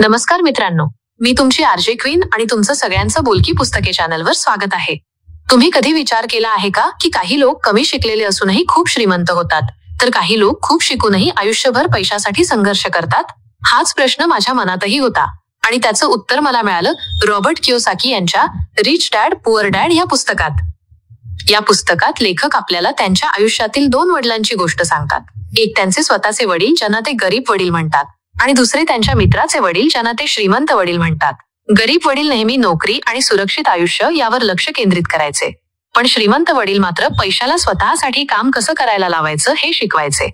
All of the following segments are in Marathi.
नमस्कार मित्रांनो, मी तुमची आरजे क्वीन आणि तुमचं सगळ्यांचं बोलकी पुस्तके चॅनलवर स्वागत आहे. तुम्ही कधी विचार केला आहे का की काही लोक कमी शिकलेले असूनही खूप श्रीमंत होतात, तर काही लोक खूप शिकूनही आयुष्यभर पैशासाठी संघर्ष करतात? हाच प्रश्न माझ्या मनातही होता आणि त्याचं उत्तर मला मिळालं रॉबर्ट कियोसाकी यांच्या रिच डॅड पुअर डॅड या पुस्तकात. या पुस्तकात लेखक आपल्याला त्यांच्या आयुष्यातील 2 वडिलांची गोष्ट सांगतात. एक त्यांचे स्वतःचे वडील ज्यांना ते गरीब वडील म्हणतात आणि दुसरे त्यांच्या मित्राचे वडील ज्यांना ते श्रीमंत वडील म्हणतात. गरीब वडील नेहमी नोकरी आणि सुरक्षित आयुष्य यावर लक्ष केंद्रित करायचे, पण श्रीमंत वडील मात्र पैशाला स्वतःसाठी काम कसं करायला लावायचं हे शिकवायचे.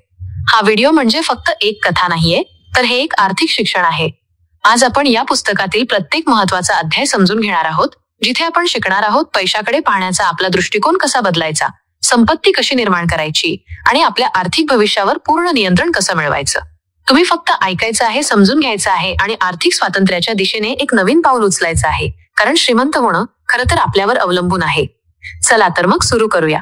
हा व्हिडिओ म्हणजे फक्त एक कथा नाहीये, तर हे एक आर्थिक शिक्षण आहे. आज आपण या पुस्तकातील प्रत्येक महत्वाचा अध्याय समजून घेणार आहोत, जिथे आपण शिकणार आहोत पैशाकडे पाहण्याचा आपला दृष्टिकोन कसा बदलायचा, संपत्ती कशी निर्माण करायची आणि आपल्या आर्थिक भविष्यावर पूर्ण नियंत्रण कसं मिळवायचं. तुम्ही फक्त ऐकायचं आहे, समजून घ्यायचं आहे आणि आर्थिक स्वातंत्र्याच्या दिशेने एक नवीन पाऊल उचलायचं आहे, कारण श्रीमंत होणं खरं तर आपल्यावर अवलंबून आहे. चला तर मग सुरू करूया.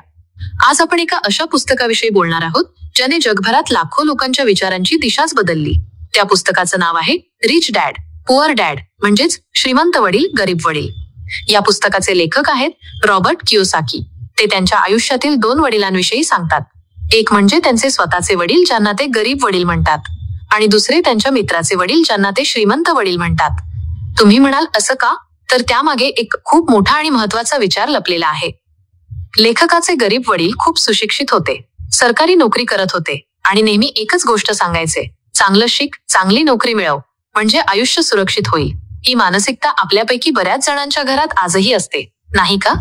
आज आपण एका अशा पुस्तकाविषयी बोलणार आहोत ज्याने जगभरात लाखो लोकांच्या विचारांची दिशाच बदलली. त्या पुस्तकाचं नाव आहे रिच डॅड पुअर डॅड, म्हणजेच श्रीमंत वडील गरीब वडील. या पुस्तकाचे लेखक आहेत रॉबर्ट कियोसाकी. ते त्यांच्या आयुष्यातील 2 वडिलांविषयी सांगतात. एक म्हणजे त्यांचे स्वतःचे वडील ज्यांना ते गरीब वडील म्हणतात आणि दुसरे त्यांच्या मित्राचे वडील ज्यांना ते श्रीमंत वडील म्हणतात. तुम्ही म्हणाल असं का? तर त्यामागे एक खूप मोठा आणि महत्वाचा विचार लपलेला आहे. लेखकाचे गरीब वडील खूप सुशिक्षित होते, सरकारी नोकरी करत होते आणि नेहमी एकच गोष्ट सांगायचे, चांगलं शिक, चांगली नोकरी मिळव, म्हणजे आयुष्य सुरक्षित होईल. ही मानसिकता आपल्यापैकी बऱ्याच जणांच्या घरात आजही असते, नाही का?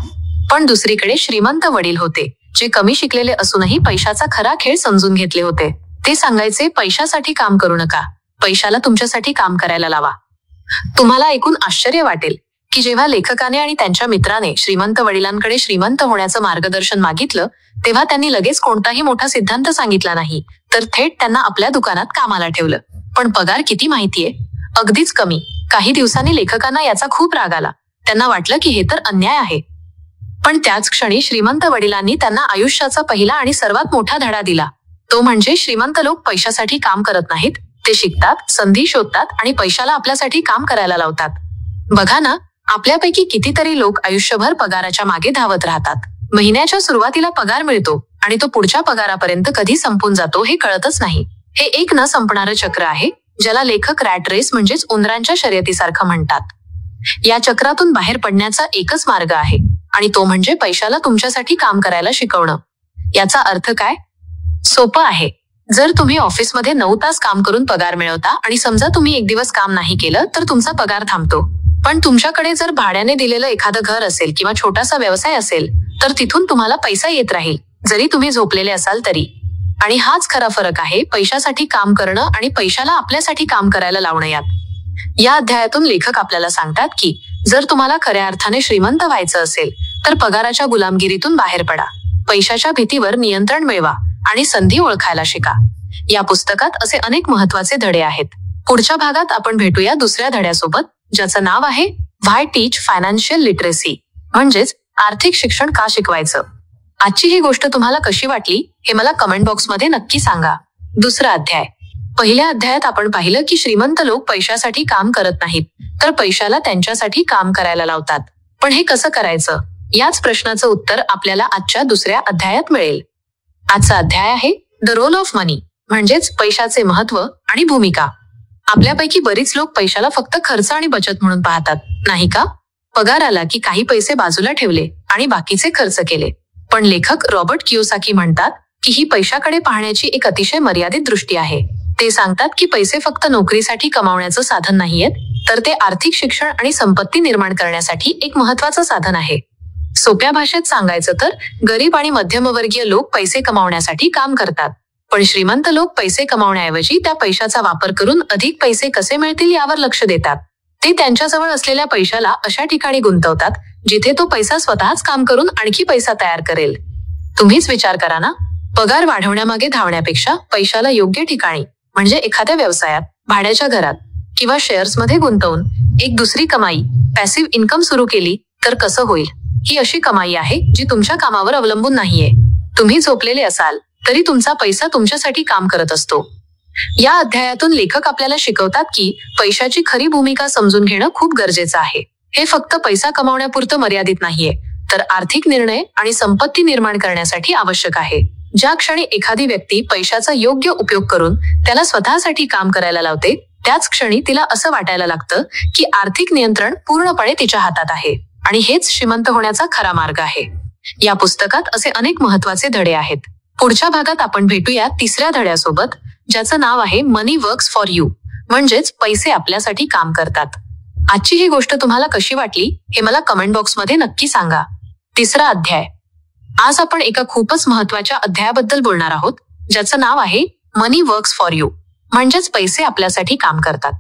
पण दुसरीकडे श्रीमंत वडील होते जे कमी शिकलेले असूनही पैशाचा खरा खेळ समजून घेतले होते. ते सांगायचे, पैशासाठी काम करू नका, पैशाला तुमच्यासाठी काम करायला लावा. तुम्हाला ऐकून आश्चर्य वाटेल की जेव्हा लेखकाने आणि त्यांच्या मित्राने श्रीमंत वडिलांकडे श्रीमंत होण्याचं मार्गदर्शन मागितलं, तेव्हा त्यांनी लगेच कोणताही मोठा सिद्धांत सांगितला नाही, तर थेट त्यांना आपल्या दुकानात कामाला ठेवलं. पण पगार किती माहितीये? अगदीच कमी. काही दिवसांनी लेखकांना याचा खूप राग आला. त्यांना वाटलं की हे तर अन्याय आहे. पण त्याच क्षणी श्रीमंत वडिलांनी त्यांना आयुष्याचा पहिला आणि सर्वात मोठा धडा दिला. तो म्हणजे श्रीमंत लोक पैशासाठी काम करत नाहीत, ते शिकतात, संधी शोधतात आणि पैशाला आपल्यासाठी काम करायला लावतात. बघा ना, आपल्यापैकी कितीतरी लोक आयुष्यभर पगाराच्या मागे धावत राहतात. महिन्याच्या सुरुवातीला पगार मिळतो आणि तो पुढच्या पगारापर्यंत कधी संपून जातो हे कळतच नाही. हे एक न संपणारं चक्र आहे, ज्याला लेखक रॅट रेस म्हणजेच उंदरांच्या शर्यतीसारखं म्हणतात. या चक्रातून बाहेर पडण्याचा एकच मार्ग आहे आणि तो म्हणजे पैशाला तुमच्यासाठी काम करायला शिकवणं. याचा अर्थ काय? सोपं आहे. जर तुम्ही ऑफिसमध्ये 9 तास काम करून पगार मिळवता आणि समजा तुम्ही एक दिवस काम नाही केलं तर तुमचा पगार थांबतो. पण तुमच्याकडे जर भाड्याने दिलेलं एखादं घर असेल किंवा छोटासा व्यवसाय असेल, तर तिथून तुम्हाला पैसा येत राहील, जरी तुम्ही झोपलेले असाल तरी. आणि हाच खरा फरक आहे पैशासाठी काम करणं आणि पैशाला आपल्यासाठी काम करायला लावणं यात. या अध्यायातून लेखक आपल्याला सांगतात की जर तुम्हाला खऱ्या अर्थाने श्रीमंत व्हायचं असेल तर पगाराच्या गुलामगिरीतून बाहेर पडा, पैशाच्या भीतीवर नियंत्रण मिळवा आणि संधी ओळखायला शिका. या पुस्तकात असे अनेक महत्वाचे धडे आहेत. पुढच्या भागात आपण भेटूया दुसऱ्या धड्यासोबत, ज्याचं नाव आहे व्हाय टीच फायनान्शियल लिटरसी, म्हणजेच आर्थिक शिक्षण का शिकवायचं. आजची ही गोष्ट तुम्हाला कशी वाटली हे मला कमेंट बॉक्समध्ये नक्की सांगा. दुसरा अध्याय. पहिल्या अध्यायात आपण पाहिलं की श्रीमंत लोक पैशासाठी काम करत नाहीत, तर पैशाला त्यांच्यासाठी काम करायला लावतात. पण हे कसं करायचं? याच प्रश्नाचं उत्तर आपल्याला आजच्या दुसऱ्या अध्यायात मिळेल. आजचा अध्याय आहे द रोल ऑफ मनी, म्हणजेच पैशाचे महत्व आणि भूमिका. आपल्यापैकी बरीच लोक पैशाला फक्त खर्च आणि बचत म्हणून पाहतात, नाही का? पगार आला की काही पैसे बाजूला ठेवले आणि बाकीचे खर्च केले. पण लेखक रॉबर्ट कियोसाकी म्हणतात की ही पैशाकडे पाहण्याची एक अतिशय मर्यादित दृष्टी आहे. ते सांगतात की पैसे फक्त नोकरीसाठी कमावण्याचं साधन नाहीयेत, तर ते आर्थिक शिक्षण आणि संपत्ती निर्माण करण्यासाठी एक महत्वाचं साधन आहे. सोप्या भाषेत सांगायचं तर गरीब आणि मध्यमवर्गीय लोक पैसे कमावण्यासाठी काम करतात, पण श्रीमंत लोक पैसे कमावण्याऐवजी त्या पैशाचा वापर करून अधिक पैसे कसे मिळतील यावर लक्ष देतात. ते त्यांच्याजवळ असलेल्या पैशाला अशा ठिकाणी गुंतवतात जिथे तो पैसा स्वतःच काम करून आणखी पैसा तयार करेल. तुम्हीच विचार करा ना, पगार वाढवण्यामागे धावण्यापेक्षा पैशाला योग्य ठिकाणी, म्हणजे एखाद्या व्यवसायात, भाड्याच्या घरात किंवा शेअर्समध्ये गुंतवून एक दुसरी कमाई, पॅसिव्ह इन्कम सुरू केली तर कसं होईल? ही अशी कमाई आहे जी तुमच्या कामावर अवलंबून नाहीये. तुम्ही झोपलेले असाल तरी तुमचा पैसा तुमच्यासाठी काम करत असतो. या अध्यायातून लेखक आपल्याला शिकवतात की पैशाची खरी भूमिका समजून घेणं खूप गरजेचं आहे. हे फक्त पैसा कमावण्यापुरतं मर्यादित नाहीये, तर आर्थिक निर्णय आणि संपत्ती निर्माण करण्यासाठी आवश्यक आहे. ज्या क्षणी एखादी व्यक्ती पैशाचा योग्य उपयोग करून त्याला स्वतःसाठी काम करायला लावते, त्याच क्षणी तिला असं वाटायला लागतं की आर्थिक नियंत्रण पूर्णपणे तिच्या हातात आहे आणि हेच श्रीमंत होण्याचा खरा मार्ग आहे. या पुस्तकात असे अनेक महत्वाचे धडे आहेत. पुढच्या भागात आपण भेटूया तिसऱ्या धड्यासोबत, ज्याचं नाव आहे मनी वर्क्स फॉर यू, म्हणजेच पैसे आपल्यासाठी काम करतात. आजची ही गोष्ट तुम्हाला कशी वाटली हे मला कमेंट बॉक्समध्ये नक्की सांगा. तिसरा अध्याय. आज आपण एका खूपच महत्वाच्या अध्यायाबद्दल बोलणार आहोत, ज्याचं नाव आहे मनी वर्क्स फॉर यू, म्हणजेच पैसे आपल्यासाठी काम करतात.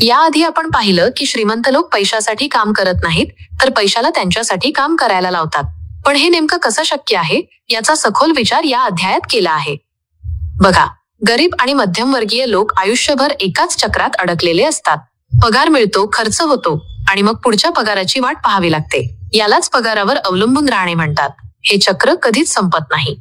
याआधी आपण पाहिलं की श्रीमंत लोक पैशासाठी काम करत नाहीत, तर पैशाला त्यांच्यासाठी काम करायला लावतात. पण हे नेमकं कसं शक्य आहे याचा सखोल विचार या अध्यायात केला आहे. बघा, गरीब आणि मध्यमवर्गीय लोक आयुष्यभर एकाच चक्रात अडकलेले असतात. पगार मिळतो, खर्च होतो आणि मग पुढच्या पगाराची वाट पाहावी लागते. यालाच पगारावर अवलंबून राहणे म्हणतात. हे चक्र कधीच संपत नाही.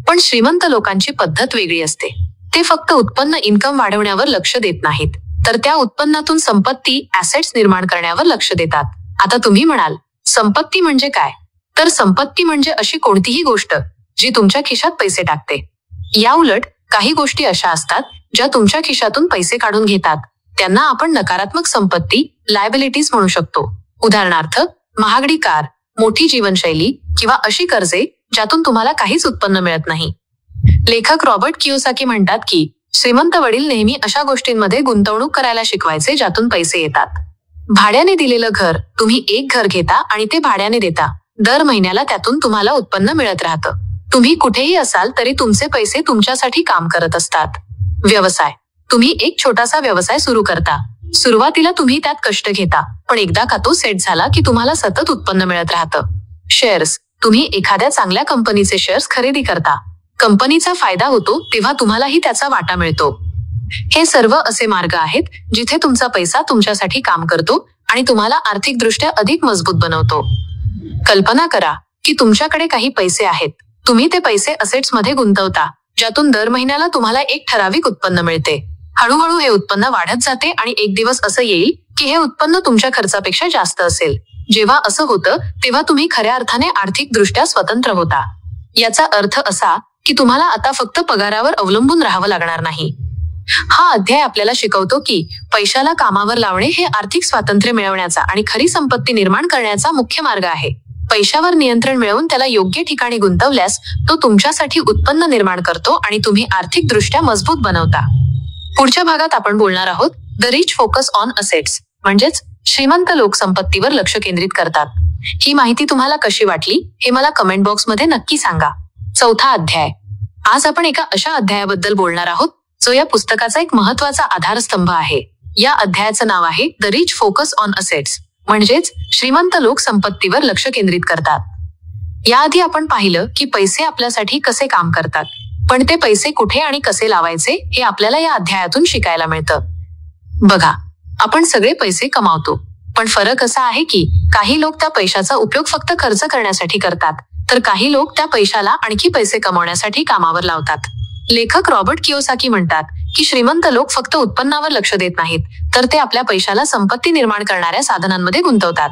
पण श्रीमंत लोकांची पद्धत वेगळी असते. ते फक्त उत्पन्न इन्कम वाढवण्यावर लक्ष देत नाहीत, तर त्या उत्पन्नातून संपत्ती ऍसेट्स निर्माण करण्यावर लक्ष देतात. आता तुम्ही म्हणाल, संपत्ती म्हणजे काय? तर संपत्ती म्हणजे अशी कोणतीही गोष्ट जी तुमच्या खिशात पैसे टाकते. या उलट काही गोष्टी अशा असतात ज्या तुमच्या खिशातून पैसे काढून घेतात. त्यांना आपण नकारात्मक संपत्ती, लायबिलिटीज म्हणू शकतो. उदाहरणार्थ, महागडी कार, मोठी जीवनशैली किंवा अशी कर्जे ज्यातून तुम्हाला काहीच उत्पन्न मिळत नाही. लेखक रॉबर्ट कियोसाकी म्हणतात की श्रीमंत वडील नेहमी अशा गोष्टींमध्ये गुंतवणूक करायला शिकवायचे ज्यातून पैसे येतात. भाड्याने दिलेलं घर, तुम्ही एक घर घेता आणि ते भाड्याने देता. दर महिन्याला त्यातून तुम्हाला उत्पन्न मिळत राहतं. तुम्ही कुठेही असाल तरी तुमचे पैसे तुमच्यासाठी काम करत असतात. व्यवसाय, तुम्ही एक छोटासा व्यवसाय सुरू करता. सुरुवातीला तुम्ही त्यात कष्ट घेता, पण एकदा का तो सेट झाला की तुम्हाला सतत उत्पन्न मिळत राहतं. शेअर्स, तुम्ही एखाद्या चांगल्या कंपनीचे शेअर्स खरेदी करता. कंपनीचा फायदा होतो तेव्हा तुम्हालाही त्याचा वाटा मिळतो. हे सर्व असे मार्ग आहेत जिथे तुमचा पैसा तुमच्यासाठी काम करतो आणि तुम्हाला आर्थिकदृष्ट्या अधिक मजबूत बनवतो. कल्पना करा की तुमच्याकडे काही पैसे आहेत. तुम्ही ते पैसे असेट्समध्ये गुंतवता, ज्यातून दर महिन्याला तुम्हाला एक ठराविक उत्पन्न मिळते. हळूहळू हे उत्पन्न वाढत जाते आणि एक दिवस असं येईल की हे उत्पन्न तुमच्या खर्चापेक्षा जास्त असेल. जेव्हा असं होतं तेव्हा तुम्ही खऱ्या अर्थाने आर्थिकदृष्ट्या स्वतंत्र होता. याचा अर्थ असा की तुम्हाला आता फक्त पगारावर अवलंबून राहावं लागणार नाही. हा अध्याय आपल्याला शिकवतो की पैशाला कामावर लावणे हे आर्थिक स्वातंत्र्य मिळवण्याचा आणि खरी संपत्ती निर्माण करण्याचा मुख्य मार्ग आहे. पैशावर नियंत्रण मिळवून त्याला योग्य ठिकाणी गुंतवल्यास तो तुमच्यासाठी उत्पन्न निर्माण करतो आणि तुम्ही आर्थिकदृष्ट्या मजबूत बनवता. पुढच्या भागात आपण बोलणार आहोत the rich focus on assets, म्हणजेच श्रीमंत लोक संपत्तीवर लक्ष केंद्रित करतात. ही माहिती तुम्हाला कशी वाटली हे मला कमेंट बॉक्समध्ये नक्की सांगा. चौथा अध्याय. आज आपण एका अशा अध्यायाबद्दल बोलणार आहोत जो या पुस्तकाचा एक महत्वाचा आधारस्तंभ आहे. या अध्यायाचं नाव आहे the rich focus on assets, म्हणजेच श्रीमंत लोक संपत्तीवर लक्ष केंद्रित करतात. याआधी आपण पाहिलं की पैसे आपल्यासाठी कसे काम करतात, पण ते पैसे कुठे आणि कसे लावायचे हे आपल्याला या अध्यायातून शिकायला मिळतं. बघा, आपण सगळे पैसे कमावतो, पण फरक असा आहे की काही लोक त्या पैशाचा उपयोग फक्त खर्च करण्यासाठी करतात, तर काही लोक त्या पैशाला आणखी पैसे कमवण्यासाठी कामावर लावतात. लेखक रॉबर्ट कियोसाकी म्हणतात की श्रीमंत लोक फक्त उत्पन्नावर लक्ष देत नाहीत, तर ते आपल्या पैशाला संपत्ती निर्माण करणाऱ्या साधनांमध्ये गुंतवतात.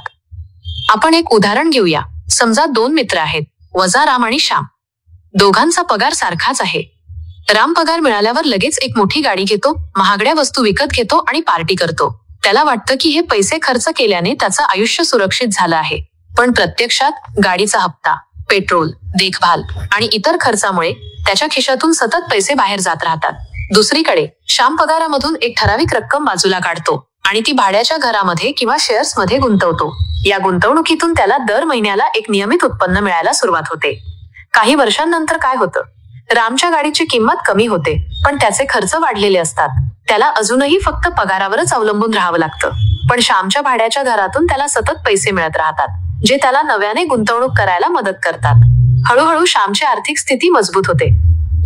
आपण एक उदाहरण घेऊया. समजा दोन मित्र आहेत, वजा राम आणि श्याम. दोघांचा पगार सारखाच आहे. राम पगार मिळाल्यावर लगेच एक मोठी गाडी घेतो, महागड्या वस्तू विकत घेतो आणि पार्टी करतो. त्याला वाटतं की हे पैसे खर्च केल्याने त्याचं आयुष्य सुरक्षित झालं आहे, पण प्रत्यक्षात गाडीचा हप्ता, पेट्रोल, देखभाल आणि इतर खर्चामुळे त्याच्या खिशातून सतत पैसे बाहेर जात राहतात. दुसरीकडे श्याम पगारामधून एक ठराविक रक्कम बाजूला काढतो आणि ती भाड्याच्या घरामध्ये किंवा शेअर्स मध्ये गुंतवतो. या गुंतवणुकीतून त्याला दर महिन्याला एक नियमित उत्पन्न मिळायला सुरुवात होते. काही वर्षांनंतर काय होतं? रामच्या गाडीची किंमत कमी होते, पण त्याचे खर्च वाढलेले असतात. त्याला अजूनही फक्त पगारावरच अवलंबून राहावं लागतं. पण श्यामच्या भाड्याच्या घरातून त्याला सतत पैसे मिळत राहतात, जे त्याला नव्याने गुंतवणूक करायला मदत करतात. हळूहळू श्यामची आर्थिक स्थिती मजबूत होते.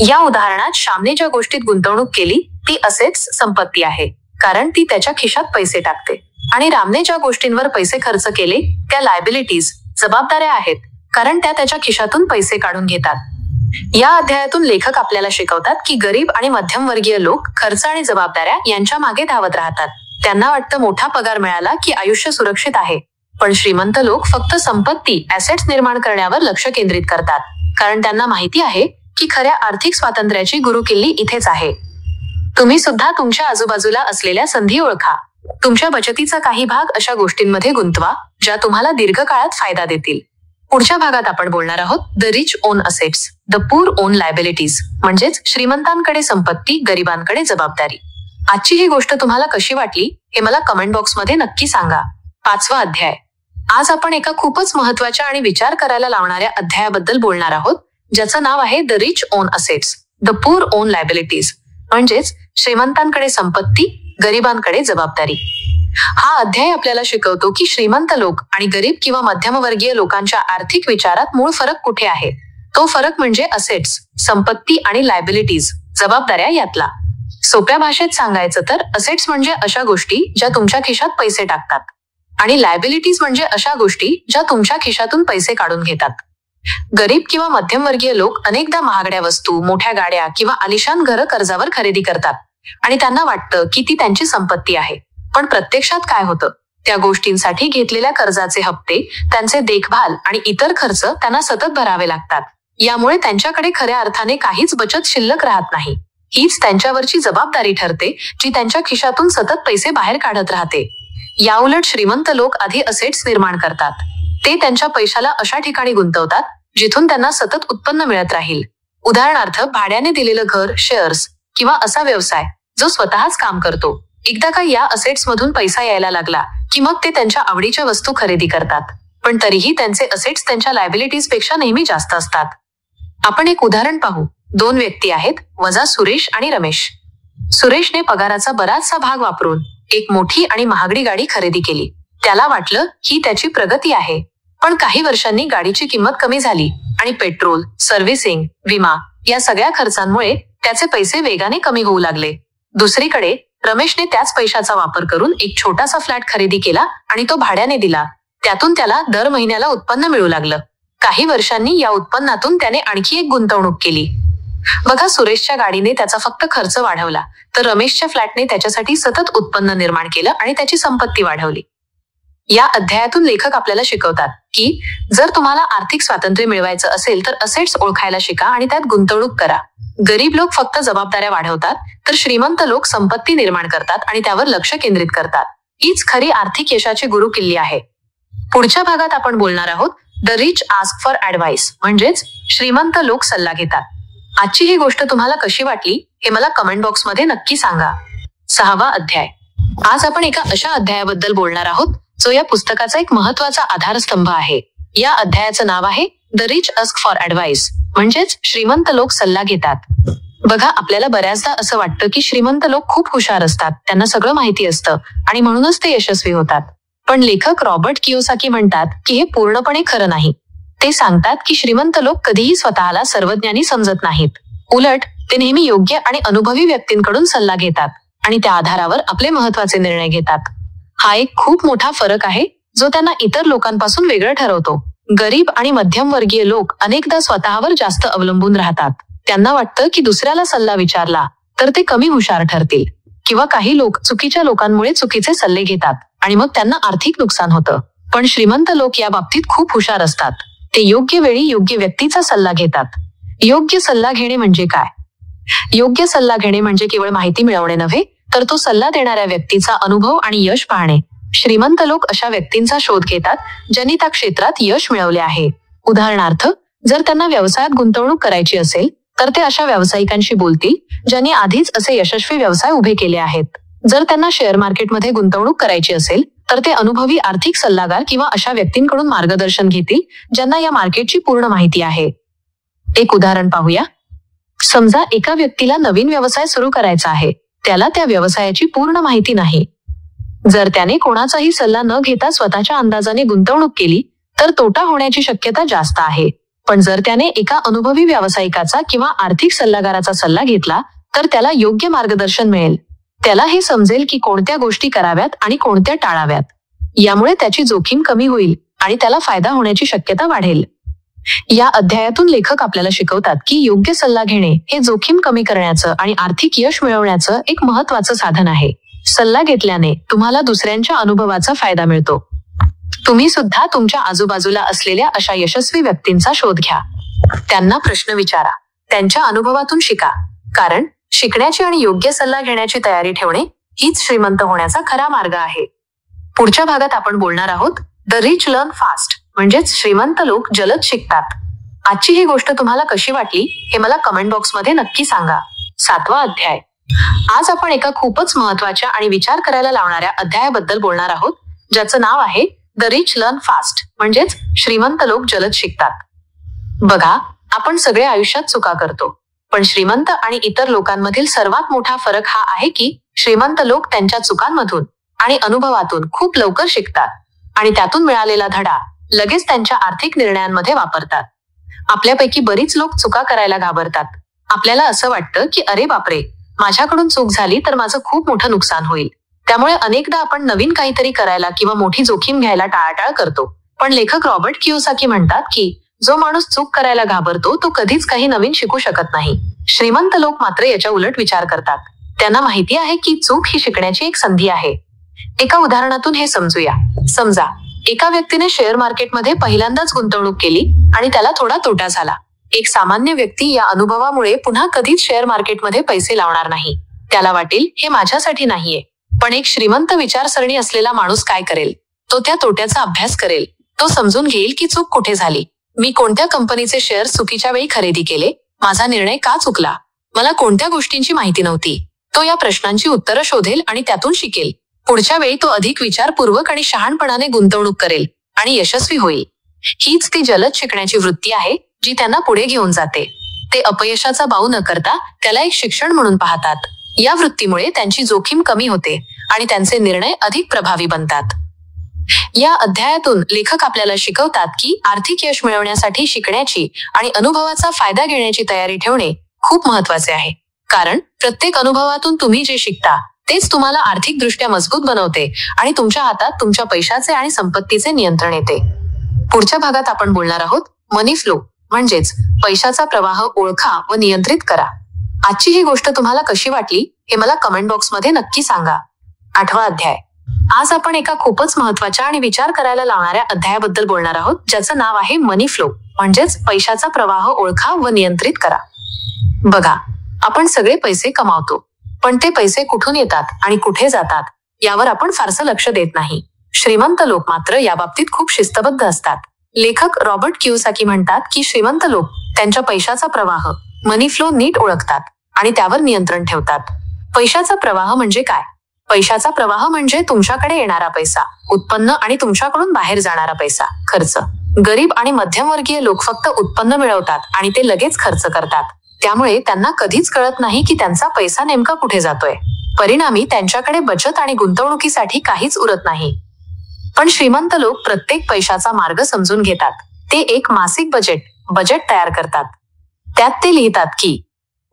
या उदाहरणात श्यामने ज्या गोष्टीत गुंतवणूक केली ती असेट्स, संपत्ती आहे, कारण ती त्याच्या खिशात पैसे टाकते. आणि रामने ज्या गोष्टींवर पैसे खर्च केले त्या लायबिलिटीज, जबाबदाऱ्या आहेत, कारण त्या त्याच्या खिशातून पैसे काढून घेतात. या अध्यायातून लेखक आपल्याला शिकवतात की गरीब आणि मध्यमवर्गीय लोक खर्च आणि जबाबदाऱ्या यांच्या मागे धावत राहतात. त्यांना वाटतं मोठा पगार मिळाला की आयुष्य सुरक्षित आहे. पण श्रीमंत लोक फक्त संपत्ती ऍसेट्स निर्माण करण्यावर लक्ष केंद्रित करतात, कारण त्यांना माहिती आहे की खऱ्या आर्थिक स्वातंत्र्याची गुरुकिल्ली इथेच आहे. तुम्ही सुद्धा तुमच्या आजूबाजूला असलेल्या संधी ओळखा. तुमच्या बचतीचा काही भाग अशा गोष्टींमध्ये गुंतवा ज्या तुम्हाला दीर्घकाळात फायदा देतील. पुढच्या भागात आपण बोलणार आहोत the rich on assets, the पूर ओन लायबिलिटीज, म्हणजेच श्रीमंतांकडे संपत्ती, गरिबांकडे जबाबदारी. आजची ही गोष्ट तुम्हाला कशी वाटली हे मला कमेंट बॉक्समध्ये नक्की सांगा. 5वा अध्याय. आज आपण एका खूपच महत्वाच्या आणि विचार करायला लावणाऱ्या अध्यायाबद्दल बोलणार आहोत, ज्याचं नाव आहे the rich on assets, the पूर ओन लायबिलिटीज, म्हणजेच श्रीमंतांकडे संपत्ती, गरिबांकडे जबाबदारी. हा अध्याय आपल्याला शिकवतो की श्रीमंत लोक आणि गरीब किंवा मध्यमवर्गीय लोकांच्या आर्थिक विचारात मूळ फरक कुठे आहे. तो फरक म्हणजे असेट्स, संपत्ती, आणि लायबिलिटीज, जबाबदाऱ्या यातला. सोप्या भाषेत सांगायचं तर असेट्स म्हणजे अशा गोष्टी ज्या तुमच्या खिशात पैसे टाकतात, आणि लायबिलिटीज म्हणजे अशा गोष्टी ज्या तुमच्या खिशातून पैसे काढून घेतात. गरीब किंवा मध्यमवर्गीय लोक अनेकदा महागड्या वस्तू, मोठ्या गाड्या किंवा आलिशान घरं कर्जावर खरेदी करतात आणि त्यांना वाटतं की ती त्यांची संपत्ती आहे. पण प्रत्यक्षात काय होतं, त्या गोष्टींसाठी घेतलेल्या कर्जाचे हप्ते, त्यांचे देखभाल आणि इतर खर्च त्यांना सतत भरावे लागतात. यामुळे त्यांच्याकडे खऱ्या अर्थाने काहीच बचत शिल्लक राहत नाही. हीच त्यांच्यावरची जबाबदारी ठरते जी त्यांच्या खिशातून सतत पैसे बाहेर काढत राहते. याउलट श्रीमंत लोक आधी असेट्स निर्माण करतात. ते त्यांच्या पैशाला अशा ठिकाणी गुंतवतात जिथून त्यांना सतत उत्पन्न मिळत राहील. उदाहरणार्थ, भाड्याने दिलेलं घर, शेअर्स किंवा असा व्यवसाय जो स्वतःच काम करतो. एकदा का या असेट्स मधून पैसा यायला लागला की मग ते त्यांच्या आवडीच्या वस्तू खरेदी करतात. पण तरीही त्यांचे असेट्स त्यांच्या लायबिलिटीज पेक्षा नेहमी जास्त असतात. आपण एक उदाहरण पाहू. 2 व्यक्ती आहेत, वजा सुरेश आणि रमेश. सुरेशने पगाराचा बराचसा भाग वापरून एक मोठी आणि महागडी गाडी खरेदी केली. त्याला वाटलं ही त्याची प्रगती आहे. पण काही वर्षांनी गाडीची किंमत कमी झाली आणि पेट्रोल, सर्व्हिसिंग, विमा या सगळ्या खर्चांमुळे त्याचे पैसे वेगाने कमी होऊ लागले. दुसरीकडे रमेशने त्याच पैशाचा वापर करून एक छोटासा फ्लॅट खरेदी केला आणि तो भाड्याने दिला. त्यातून त्याला दर महिन्याला उत्पन्न मिळू लागलं. काही वर्षांनी या उत्पन्नातून त्याने आणखी एक गुंतवणूक केली. बघा, सुरेशच्या गाडीने त्याचा फक्त खर्च वाढवला, तर रमेशच्या फ्लॅटने त्याच्यासाठी सतत उत्पन्न निर्माण केलं आणि त्याची संपत्ती वाढवली. या अध्यायातून लेखक आपल्याला शिकवतात की जर तुम्हाला आर्थिक स्वातंत्र्य मिळवायचं असेल तर असेट्स ओळखायला शिका आणि त्यात गुंतवणूक करा. गरीब लोक फक्त जबाबदाऱ्या वाढवतात, तर श्रीमंत लोक संपत्ती निर्माण करतात आणि त्यावर लक्ष केंद्रित करतात. हीच खरी आर्थिक यशाची गुरुकिल्ली आहे. पुढच्या भागात आपण बोलणार आहोत the rich ask for advice, म्हणजेच श्रीमंत लोक सल्ला घेतात. आजची ही गोष्ट तुम्हाला कशी वाटली हे मला कमेंट बॉक्समध्ये नक्की सांगा. 6वा अध्याय. आज आपण एका अशा अध्यायाबद्दल बोलणार आहोत जो या पुस्तकाचा एक महत्वाचा आधारस्तंभ आहे. या अध्यायाचं नाव आहे the rich ask for advice, म्हणजेच श्रीमंत लोक सल्ला घेतात. बघा, आपल्याला बऱ्याचदा असं वाटतं की श्रीमंत लोक खूप हुशार असतात, त्यांना सगळं माहिती असतं आणि म्हणूनच ते यशस्वी होतात. पण लेखक रॉबर्ट कियोसाकी म्हणतात की हे पूर्णपणे खरं नाही. ते सांगतात की श्रीमंत लोक कधीही स्वतःला सर्वज्ञानी समजत नाहीत. उलट ते नेहमी योग्य आणि अनुभवी व्यक्तींकडून सल्ला घेतात आणि त्या आधारावर आपले महत्वाचे निर्णय घेतात. हा एक खूप मोठा फरक आहे जो त्यांना इतर लोकांपासून वेगळं ठरवतो. गरीब आणि मध्यमवर्गीय लोक अनेकदा स्वतःवर जास्त अवलंबून राहतात. त्यांना वाटतं की दुसऱ्याला सल्ला विचारला तर ते कमी हुशार ठरतील, किंवा काही लोक चुकीच्या लोकांमुळे चुकीचे सल्ले घेतात आणि मग त्यांना आर्थिक नुकसान होतं. पण श्रीमंत लोक या बाबतीत खूप हुशार असतात. ते योग्य वेळी योग्य व्यक्तीचा सल्ला घेतात. योग्य सल्ला घेणे म्हणजे काय? योग्य सल्ला घेणे म्हणजे केवळ माहिती मिळवणे नव्हे, तर तो सल्ला देणाऱ्या व्यक्तीचा अनुभव आणि यश पाहणे. श्रीमंत लोक अशा व्यक्तींचा शोध घेतात ज्यांनी त्या क्षेत्रात यश मिळवले आहे. उदाहरणार्थ, जर त्यांना व्यवसायात गुंतवणूक करायची असेल तर ते अशा व्यावसायिकांशी बोलतील ज्यांनी आधीच असे यशस्वी व्यवसाय उभे केले आहेत. जर त्यांना शेअर मार्केटमध्ये गुंतवणूक करायची असेल तर ते अनुभवी आर्थिक सल्लागार किंवा अशा व्यक्तींकडून मार्गदर्शन घेतील ज्यांना या मार्केटची पूर्ण माहिती आहे. एक उदाहरण पाहूया. समजा एका व्यक्तीला नवीन व्यवसाय सुरू करायचा आहे. त्याला त्या व्यवसायाची पूर्ण माहिती नाही. जर त्याने कोणाचाही सल्ला न घेता स्वतःच्या अंदाजाने गुंतवणूक केली तर तोटा होण्याची शक्यता जास्त आहे. पण जर त्याने एका अनुभवी व्यावसायिकाचा किंवा आर्थिक सल्लागाराचा सल्ला घेतला तर त्याला योग्य मार्गदर्शन मिळेल. त्याला हे समजेल की कोणत्या गोष्टी कराव्यात आणि कोणत्या टाळाव्यात. यामुळे त्याची जोखीम कमी होईल आणि त्याला फायदा होण्याची शक्यता वाढेल. या अध्यायातून लेखक आपल्याला शिकवतात की योग्य सल्ला घेणे हे जोखीम कमी करण्याचं आणि आर्थिक यश मिळवण्याचं एक महत्त्वाचं साधन आहे. सल्ला घेतल्याने तुम्हाला दुसऱ्यांच्या अनुभवाचा फायदा मिळतो. तुम्ही सुद्धा तुमच्या आजूबाजूला असलेल्या अशा यशस्वी व्यक्तींचा शोध घ्या. त्यांना प्रश्न विचारा, त्यांच्या अनुभवातून शिका. कारण शिकण्याची आणि योग्य सल्ला घेण्याची तयारी ठेवणे हीच श्रीमंत होण्याचा खरा मार्ग आहे. पुढच्या भागात आपण बोलणार आहोत द रिच लर्न फास्ट, म्हणजेच श्रीमंत लोक जलद शिकतात. आजची ही गोष्ट तुम्हाला कशी वाटली हे मला कमेंट बॉक्समध्ये नक्की सांगा. 7वा अध्याय. आज आपण एका खूपच महत्त्वाच्या आणि विचार करायला लावणाऱ्या अध्यायाबद्दल बोलणार आहोत, ज्याचं नाव आहे द रिच लर्न फास्ट, म्हणजेच श्रीमंत लोक जलद शिकतात. बघा, आपण सगळे आयुष्यात चुका करतो, पण श्रीमंत आणि इतर लोकांमधील सर्वात मोठा फरक हा आहे की श्रीमंत लोक त्यांच्या चुकांमधून आणि अनुभवातून खूप लवकर शिकतात आणि त्यातून मिळालेला धडा लगेच त्यांच्या आर्थिक निर्णयांमध्ये वापरतात. आपल्यापैकी बरीच लोक चुका करायला घाबरतात. आपल्याला असं वाटतं की अरे बापरे, माझ्याकडून चूक झाली तर माझं खूप मोठं नुकसान होईल. त्यामुळे अनेकदा आपण नवीन काहीतरी करायला किंवा मोठी जोखीम घ्यायला टाळाटाळ करतो. पण लेखक रॉबर्ट कियोसाकी म्हणतात की जो माणूस चूक करायला घाबरतो तो कधीच काही नवीन शिकू शकत नाही. श्रीमंत लोक मात्र याच्या उलट विचार करतात. त्यांना माहिती आहे की चूक ही शिकण्याची एक संधी आहे. एका उदाहरणातून हे समजूया. समजा एका व्यक्तीने शेअर मार्केटमध्ये पहिल्यांदाच गुंतवणूक केली आणि त्याला थोडा तोटा झाला. एक सामान्य व्यक्ती या अनुभवामुळे पुन्हा कधीच शेअर मार्केटमध्ये पैसे लावणार नाही. त्याला वाटेल हे माझ्यासाठी नाहीये. पण एक श्रीमंत विचारसरणी असलेला माणूस काय करेल? तो त्या तोट्याचा अभ्यास करेल. तो समजून घेईल की चूक कुठे झाली. मी कोणत्या कंपनीचे शेअर चुकीच्या वेळी खरेदी केले? माझा निर्णय का चुकला? मला कोणत्या गोष्टींची माहिती नव्हती? तो या प्रश्नांची उत्तरं शोधेल आणि त्यातून शिकेल. पुढच्या वेळी तो अधिक विचारपूर्वक आणि शहाणपणाने गुंतवणूक करेल आणि यशस्वी होईल. हीच ती जलद शिकण्याची वृत्ती आहे जी त्यांना पुढे घेऊन जाते. ते अपयशाचा बाऊ न करता त्याला एक शिक्षण म्हणून पाहतात. या वृत्तीमुळे त्यांची जोखीम कमी होते आणि त्यांचे निर्णय अधिक प्रभावी बनतात. या अध्यायातून लेखक आपल्याला शिकवतात की आर्थिक यश मिळवण्यासाठी शिकण्याची आणि अनुभवाचा फायदा घेण्याची तयारी ठेवणे खूप महत्त्वाचे आहे. कारण प्रत्येक अनुभवातून तुम्ही जे शिकता तेच तुम्हाला आर्थिकदृष्ट्या मजबूत बनवते आणि तुमच्या हातात तुमच्या पैशाचे आणि संपत्तीचे नियंत्रण येते. पुढच्या भागात आपण बोलणार आहोत मनी फ्लो, म्हणजेच पैशाचा प्रवाह ओळखा व नियंत्रित करा. आजची ही गोष्ट तुम्हाला कशी वाटली हे मला कमेंट बॉक्समध्ये नक्की सांगा. 8वा अध्याय. आज आपण एका खूपच महत्त्वाच्या आणि विचार करायला लावणाऱ्या अध्यायाबद्दल बोलणार आहोत, ज्याचं नाव आहे मनी फ्लो, म्हणजेच पैशाचा प्रवाह ओळखा व नियंत्रित करा. बघा, आपण सगळे पैसे कमावतो, पण ते पैसे कुठून येतात आणि कुठे जातात यावर आपण फारसं लक्ष देत नाही. श्रीमंत लोक मात्र याबाबतीत खूप शिस्तबद्ध असतात. लेखक रॉबर्ट कियोसाकी म्हणतात की श्रीमंत लोक त्यांच्या पैशाचा प्रवाह मनी फ्लो नीट ओळखतात आणि त्यावर नियंत्रण ठेवतात. पैशाचा प्रवाह म्हणजे काय? पैशाचा प्रवाह म्हणजे तुमच्याकडे येणारा पैसा, उत्पन्न आणि तुमच्याकडून बाहेर जाणारा पैसा, खर्च. गरीब आणि मध्यमवर्गीय लोक फक्त उत्पन्न मिळवतात आणि ते लगेच खर्च करतात. त्यामुळे त्यांना कधीच कळत नाही की त्यांचा पैसा नेमका कुठे जातोय. परिणामी त्यांच्याकडे बचत आणि गुंतवणुकीसाठी काहीच उरत नाही. पण श्रीमंत लोक प्रत्येक पैशाचा मार्ग समजून घेतात. ते एक मासिक बजेट तयार करतात. त्यात ते लिहितात की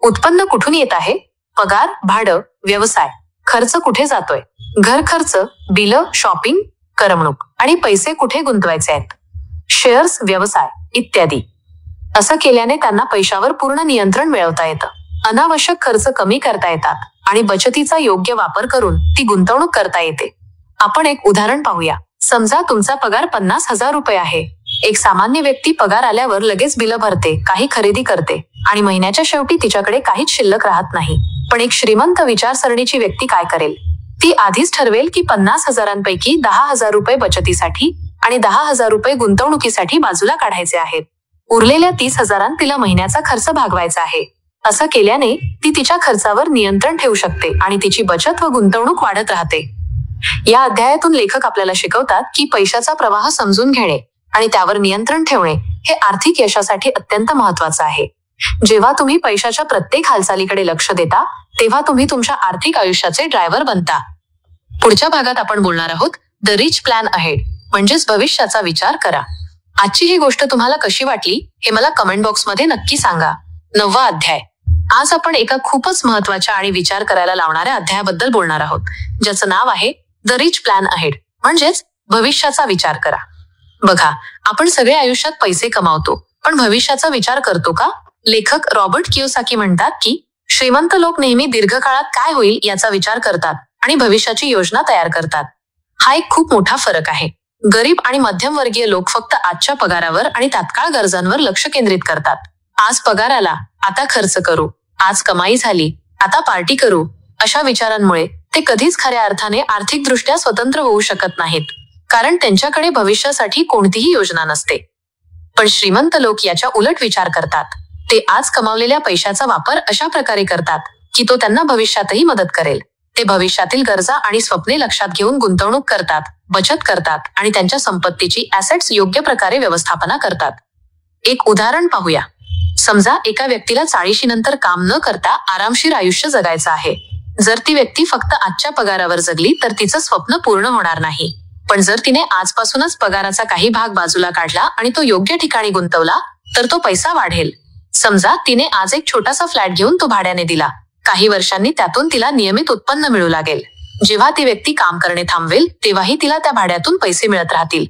उत्पन्न कुठून येत आहे, पगार, भाडं, व्यवसाय, खर्च कुठे जातोय, घर खर्च, बिलं, शॉपिंग, करमणूक आणि पैसे कुठे गुंतवायचे आहेत, शेअर्स, व्यवसाय इत्यादी. असं केल्याने त्यांना पैशावर पूर्ण नियंत्रण मिळवता येतं. अनावश्यक खर्च कमी करता येतात आणि बचतीचा योग्य वापर करून ती गुंतवणूक करता येते. आपण एक उदाहरण पाहूया. समजा तुमचा पगार 50,000 रुपये आहे. एक सामान्य व्यक्ती पगार आल्यावर लगेच बिलं भरते, काही खरेदी करते आणि महिन्याच्या शेवटी तिच्याकडे काहीच शिल्लक राहत नाही. पण एक श्रीमंत विचारसरणीची व्यक्ती काय करेल? ती आधीच ठरवेल की 50,000पैकी 10,000 रुपये बचतीसाठी आणि 10,000 रुपये गुंतवणुकीसाठी बाजूला काढायचे आहेत. उरलेल्या 30,000 तिला महिन्याचा खर्च भागवायचा आहे. असं केल्याने ती तिच्या खर्चावर नियंत्रण ठेवू शकते आणि तिची बचत व गुंतवणूक वाढत राहते. या अध्यायातून लेखक आपल्याला शिकवतात की पैशाचा प्रवाह समजून घेणे आणि त्यावर नियंत्रण ठेवणे हे आर्थिक यशासाठी अत्यंत महत्त्वाचं आहे. जेव्हा तुम्ही पैशाच्या प्रत्येक हालचालीकडे लक्ष देता तेव्हा तुम्ही तुमच्या आर्थिक आयुष्याचे ड्रायव्हर बनता. पुढच्या भागात आपण बोलणार आहोत द रिच प्लॅन अहेड, म्हणजेच भविष्याचा विचार करा. आजची ही गोष्ट तुम्हाला कशी वाटली हे मला कमेंट बॉक्समध्ये नक्की सांगा. 9वा अध्याय. आज आपण एका खूपच महत्त्वाच्या आणि विचार करायला लावणाऱ्या अध्यायाबद्दल बोलणार आहोत, ज्याचं नाव आहे द रिच प्लॅन अहेड, म्हणजेच भविष्याचा विचार करा. बघा, आपण सगळे आयुष्यात पैसे कमावतो, पण भविष्याचा विचार करतो का? लेखक रॉबर्ट कियोसाकी म्हणतात की श्रीमंत लोक नेहमी दीर्घकाळात काय होईल याचा विचार करतात आणि भविष्याची योजना तयार करतात. हा एक खूप मोठा फरक आहे. गरीब आणि मध्यमवर्गीय लोक फक्त आजच्या पगारावर आणि तात्काळ गरजांवर लक्ष केंद्रित करतात. आज पगार आला, आता खर्च करू, आज कमाई झाली, आता पार्टी करू, अशा विचारांमुळे ते कधीच खऱ्या अर्थाने आर्थिकदृष्ट्या स्वतंत्र होऊ शकत नाहीत, कारण त्यांच्याकडे भविष्यासाठी कोणतीही योजना नसते. पण श्रीमंत लोक याच्या उलट विचार करतात. ते आज कमावलेल्या पैशाचा वापर अशा प्रकारे करतात की तो त्यांना भविष्यातही मदत करेल. ते भविष्यातील गरजा आणि स्वप्ने लक्षात घेऊन गुंतवणूक करतात, बचत करतात आणि त्यांच्या संपत्तीची ॲसेट्स योग्य प्रकारे व्यवस्थापना करतात. एक उदाहरण पाहूया. समजा एका व्यक्तीला 40 नंतर काम न करता आरामशीर आयुष्य जगायचं आहे. जर ती व्यक्ती फक्त आजच्या पगारावर जगली तर तिचं स्वप्न पूर्ण होणार नाही. पण जर तिने आजपासूनच पगाराचा काही भाग बाजूला काढला आणि तो योग्य ठिकाणी गुंतवला तर तो पैसा वाढेल. समजा तिने आज एक छोटासा फ्लॅट घेऊन तो भाड्याने दिला. काही वर्षांनी त्यातून तिला नियमित उत्पन्न मिळू लागेल. जेव्हा ती व्यक्ती काम करणे थांबवेल तेव्हाही तिला त्या भाड्यातून पैसे मिळत राहतील.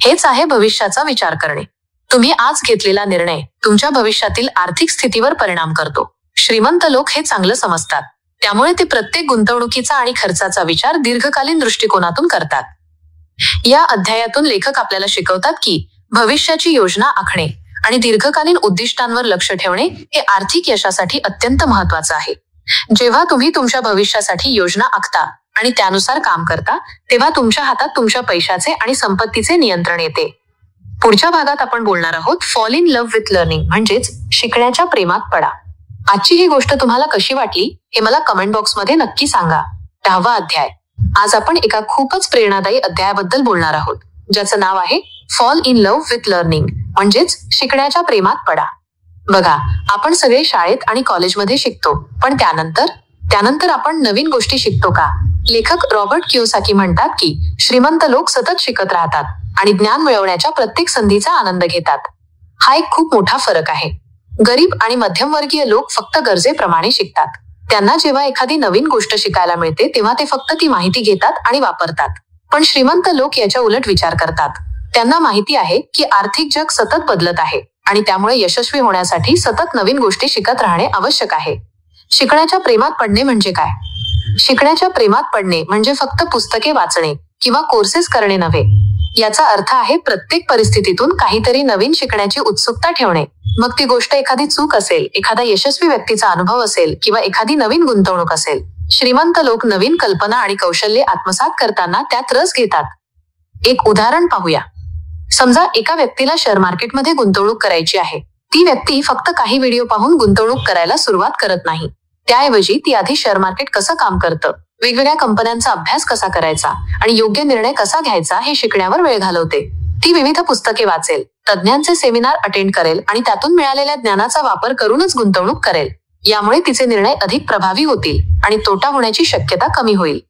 हेच आहे भविष्याचा विचार करणे. तुम्ही आज घेतलेला निर्णय तुमच्या भविष्यातील आर्थिक स्थितीवर परिणाम करतो. श्रीमंत लोक हे चांगलं समजतात, त्यामुळे ते प्रत्येक गुंतवणुकीचा आणि खर्चाचा विचार दीर्घकालीन दृष्टिकोनातून करतात. या अध्यायातून लेखक आपल्याला शिकवतात की भविष्याची योजना आखणे आणि दीर्घकालीन उद्दिष्टांवर लक्ष ठेवणे हे आर्थिक यशासाठी अत्यंत महत्वाचं आहे. जेव्हा तुम्ही तुमच्या भविष्यासाठी योजना आखता आणि त्यानुसार काम करता तेव्हा तुमच्या हातात तुमच्या पैशाचे आणि संपत्तीचे नियंत्रण येते. पुढच्या भागात आपण बोलणार आहोत fall in love with learning, म्हणजेच शिकण्याच्या प्रेमात पडा. आजची ही गोष्ट तुम्हाला कशी वाटली हे मला कमेंट बॉक्समध्ये नक्की सांगा. 10वा अध्याय. आज आपण एका खूपच प्रेरणादायी अध्यायाबद्दल बोलणार आहोत, ज्याचं नाव आहे fall in love with learning, म्हणजेच शिकण्याच्या प्रेमात पडा. बघा, आपण सगळे शाळेत आणि कॉलेजमध्ये शिकतो, पण त्यानंतर आपण नवीन गोष्टी शिकतो का? लेखक रॉबर्ट कियोसाकी म्हणतात की श्रीमंत लोक सतत शिकत राहतात आणि ज्ञान मिळवण्याच्या प्रत्येक संधीचा आनंद घेतात. हा एक खूप मोठा फरक आहे. गरीब आणि मध्यमवर्गीय लोक फक्त गरजेप्रमाणे शिकतात. त्यांना जेव्हा एखादी नवीन गोष्ट शिकायला मिळते तेव्हा ते फक्त ती माहिती घेतात आणि वापरतात. पण श्रीमंत लोक याच्या उलट विचार करतात. त्यांना माहिती आहे की आर्थिक जग सतत बदलत आहे आणि त्यामुळे यशस्वी होण्यासाठी सतत नवीन गोष्टी शिकत राहणे आवश्यक आहे. शिकण्याच्या प्रेमात पडणे म्हणजे काय? शिकण्याच्या प्रेमात पडणे म्हणजे फक्त पुस्तके वाचणे किंवा कोर्सेस करणे नव्हे. याचा अर्थ आहे प्रत्येक परिस्थितीतून काहीतरी नवीन शिकण्याची उत्सुकता ठेवणे. मग ती गोष्ट एखादी चूक असेल, एखादा यशस्वी व्यक्तीचा अनुभव असेल किंवा एखादी नवीन गुंतवणूक असेल. श्रीमंत लोक नवीन कल्पना आणि कौशल्ये आत्मसात करताना त्यात रस घेतात. एक उदाहरण पाहूया. समजा एका व्यक्तीला शेअर मार्केटमध्ये गुंतवणूक करायची आहे. ती व्यक्ती फक्त काही व्हिडिओ पाहून गुंतवणूक करायला सुरुवात करत नाही. त्याऐवजी ती आधी शेअर मार्केट कसं काम करतं, वेगवेगळ्या कंपन्यांचा अभ्यास कसा करायचा आणि योग्य निर्णय कसा घ्यायचा हे शिकण्यावर वेळ घालवते. ती विविध पुस्तके वाचेल, तज्ज्ञांचे सेमिनार अटेंड करेल आणि त्यातून मिळालेल्या ज्ञानाचा वापर करूनच गुंतवणूक करेल. यामुळे तिचे निर्णय अधिक प्रभावी होतील आणि तोटा होण्याची शक्यता कमी होईल.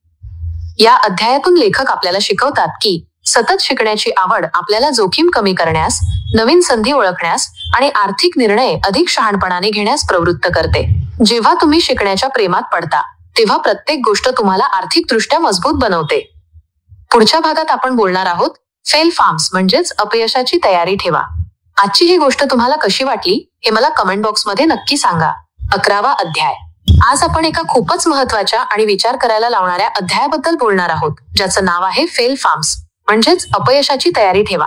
या अध्यायातून लेखक आपल्याला शिकवतात की सतत शिकण्याची आवड आपल्याला जोखीम कमी करण्यास, नवीन संधी ओळखण्यास आणि आर्थिक निर्णय अधिक शहाणपणाने घेण्यास प्रवृत्त करते. जेव्हा तुम्ही शिकण्याच्या प्रेमात पडता तेव्हा प्रत्येक गोष्ट तुम्हाला आर्थिकदृष्ट्या मजबूत बनवते. पुढच्या भागात आपण बोलणार आहोत फेल फार्म्स, म्हणजेच अपयशाची तयारी ठेवा. आजची ही गोष्ट तुम्हाला कशी वाटली हे मला कमेंट बॉक्समध्ये नक्की सांगा. 11वा अध्याय. आज आपण एका खूपच महत्वाच्या आणि विचार करायला लावणाऱ्या अध्यायाबद्दल बोलणार आहोत, ज्याचं नाव आहे फेल फार्म्स, म्हणजेच अपयशाची तयारी ठेवा.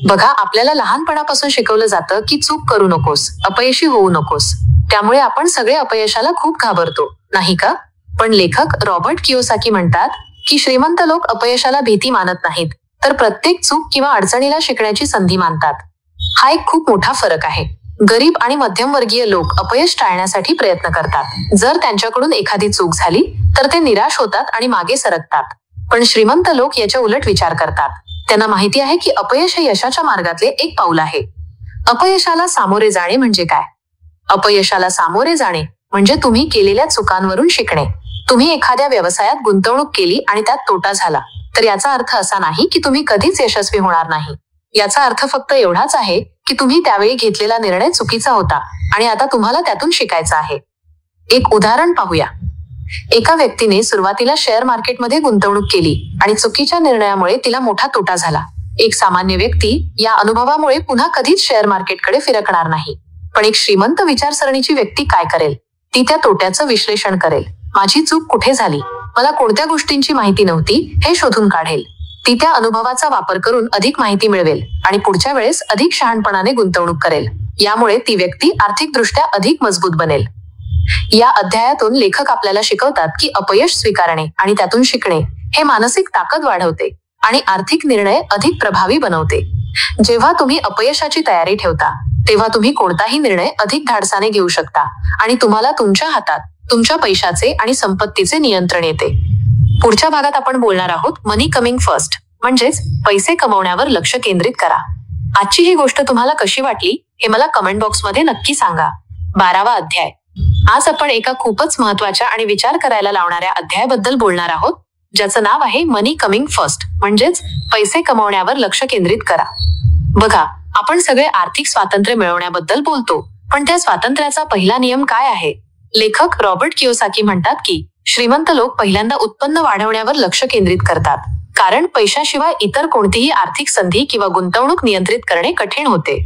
बघा, आपल्याला लहानपणापासून शिकवलं जातं की चूक करू नकोस, अपयशी होऊ नकोस. त्यामुळे आपण सगळे अपयशाला खूप घाबरतो, नाही का? पण लेखक रॉबर्ट कियोसाकी म्हणतात की श्रीमंत लोक अपयशाला भीती मानत नाहीत, तर प्रत्येक चूक किंवा अडचणीला शिकण्याची संधी मानतात. हा एक खूप मोठा फरक आहे. गरीब आणि मध्यमवर्गीय लोक अपयश टाळण्यासाठी प्रयत्न करतात. जर त्यांच्याकडून एखादी चूक झाली तर ते निराश होतात आणि मागे सरकतात. पण श्रीमंत लोक याच्या उलट विचार करतात. त्यांना माहिती आहे की अपयश हे यशाच्या मार्गातले एक पाऊल आहे. अपयशाला सामोरे जाणे म्हणजे काय? अपयशाला सामोरे जाणे म्हणजे तुम्ही केलेल्या चुकांवरून शिकणे. तुम्ही एखाद्या व्यवसायात गुंतवणूक केली आणि त्यात तोटा झाला तर याचा अर्थ असा नाही की तुम्ही कधीच यशस्वी होणार नाही. याचा अर्थ फक्त एवढाच आहे की तुम्ही त्यावेळी घेतलेला निर्णय चुकीचा होता आणि आता तुम्हाला त्यातून शिकायचं आहे. एक उदाहरण पाहूया. एका व्यक्तीने सुरुवातीला शेअर मार्केटमध्ये गुंतवणूक केली आणि चुकीच्या निर्णयामुळे तिला मोठा तोटा झाला. एक सामान्य व्यक्ती या अनुभवामुळे पुन्हा कधीच शेअर मार्केटकडे फिरकणार नाही. पण एक श्रीमंत विचारसरणीची व्यक्ती काय करेल? ती त्या तोट्याचं विश्लेषण करेल. माझी चूक कुठे झाली, मला कोणत्या गोष्टींची माहिती नव्हती हे शोधून काढेल. ती त्या अनुभवाचा वापर करून अधिक माहिती मिळवेल आणि पुढच्या वेळेस अधिक शहाणपणाने गुंतवणूक करेल. यामुळे ती व्यक्ती आर्थिकदृष्ट्या अधिक मजबूत बनेल. या अध्यायातून लेखक आपल्याला शिकवतात की अपयश स्वीकारणे आणि त्यातून शिकणे हे मानसिक ताकद वाढवते आणि आर्थिक निर्णय अधिक प्रभावी बनवते. जेव्हा तुम्ही अपयशाची तयारी ठेवता तेव्हा तुम्ही कोणताही निर्णय अधिक धाडसाने घेऊ शकता आणि तुम्हाला तुमच्या हातात तुमच्या पैशाचे आणि संपत्तीचे नियंत्रण येते. पुढच्या भागात आपण बोलणार आहोत मनी कमिंग फर्स्ट, म्हणजेच पैसे कमवण्यावर लक्ष केंद्रित करा. आजची ही गोष्ट तुम्हाला कशी वाटली हे मला कमेंट बॉक्समध्ये नक्की सांगा. 12वा अध्याय. आज आपण एका खूपच महत्वाच्या आणि विचार करायला लावणाऱ्या अध्यायाबद्दल बोलणार आहोत, ज्याचं नाव आहे मनी कमिंग फर्स्ट, म्हणजेच पैसे कमवण्यावर लक्ष केंद्रित करा. बघा, आपण सगळे आर्थिक स्वातंत्र्य मिळवण्याबद्दल बोलतो, पण त्या स्वातंत्र्याचा पहिला नियम काय आहे? लेखक रॉबर्ट कियोसाकी म्हणतात की श्रीमंत लोक पहिल्यांदा उत्पन्न वाढवण्यावर लक्ष केंद्रित करतात, कारण पैशाशिवाय इतर कोणतीही आर्थिक संधी किंवा गुंतवणूक नियंत्रित करणे कठीण होते.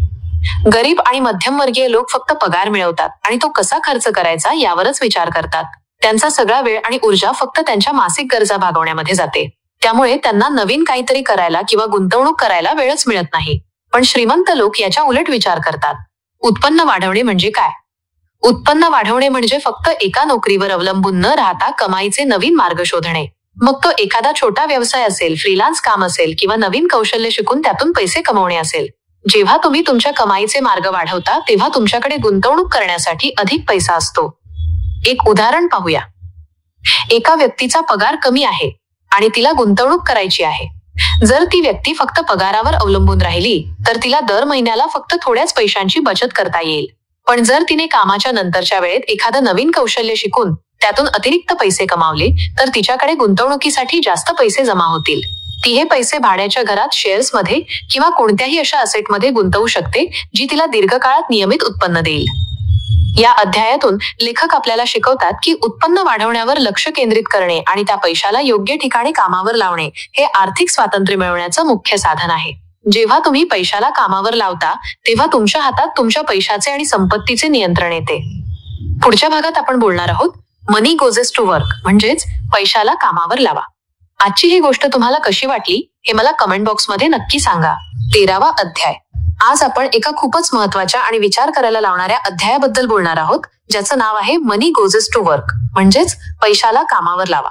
गरीब आणि मध्यमवर्गीय लोक फक्त पगार मिळवतात आणि तो कसा खर्च करायचा यावरच विचार करतात. त्यांचा सगळा वेळ आणि ऊर्जा फक्त त्यांच्या मासिक गरजा भागवण्यामध्ये जाते. त्यामुळे त्यांना नवीन काहीतरी करायला किंवा गुंतवणूक करायला वेळच मिळत नाही. पण श्रीमंत लोक याच्या उलट विचार करतात. उत्पन्न वाढवणे म्हणजे काय? उत्पन्न वाढवणे म्हणजे फक्त एका नोकरीवर अवलंबून न राहता कमाईचे नवीन मार्ग शोधणे. मग तो एखादा छोटा व्यवसाय असेल, फ्रीलान्स काम असेल किंवा नवीन कौशल्य शिकून त्यातून पैसे कमवणे असेल. जेव्हा तुम्ही तुमच्या कमाईचे मार्ग वाढवता तेव्हा तुमच्याकडे गुंतवणूक करण्यासाठी अधिक पैसा असतो. एक उदाहरण पाहूया. एका व्यक्तीचा पगार कमी आहे आणि तिला गुंतवणूक करायची आहे. जर ती व्यक्ती फक्त पगारावर अवलंबून राहिली तर तिला दर महिन्याला फक्त थोड्याच पैशांची बचत करता येईल. पण जर तिने कामाच्या नंतरच्या वेळेत एखादं नवीन कौशल्य शिकून त्यातून अतिरिक्त पैसे कमावले तर तिच्याकडे गुंतवणुकीसाठी जास्त पैसे जमा होतील. ती हे पैसे भाड्याच्या घरात, शेअर्समध्ये किंवा कोणत्याही अशा असेटमध्ये गुंतवू शकते जी तिला दीर्घकाळात नियमित उत्पन्न देईल. या अध्यायातून लेखक आपल्याला शिकवतात की उत्पन्न वाढवण्यावर लक्ष केंद्रित करणे आणि त्या पैशाला योग्य ठिकाणी कामावर लावणे हे आर्थिक स्वातंत्र्य मिळवण्याचं मुख्य साधन आहे. जेव्हा तुम्ही पैशाला कामावर लावता तेव्हा तुमच्या हातात तुमच्या पैशाचे आणि संपत्तीचे नियंत्रण येते. पुढच्या भागात आपण बोलणार आहोत मनी गोजेस टू वर्क, म्हणजेच पैशाला कामावर लावा. आजची ही गोष्ट तुम्हाला कशी वाटली हे मला कमेंट बॉक्समध्ये नक्की सांगा. 13वा अध्याय. आज आपण एका खूपच महत्वाच्या आणि विचार करायला लावणाऱ्या अध्यायाबद्दल बोलणार आहोत, ज्याचं नाव आहे मनी गोजेस टू वर्क, म्हणजेच पैशाला कामावर लावा.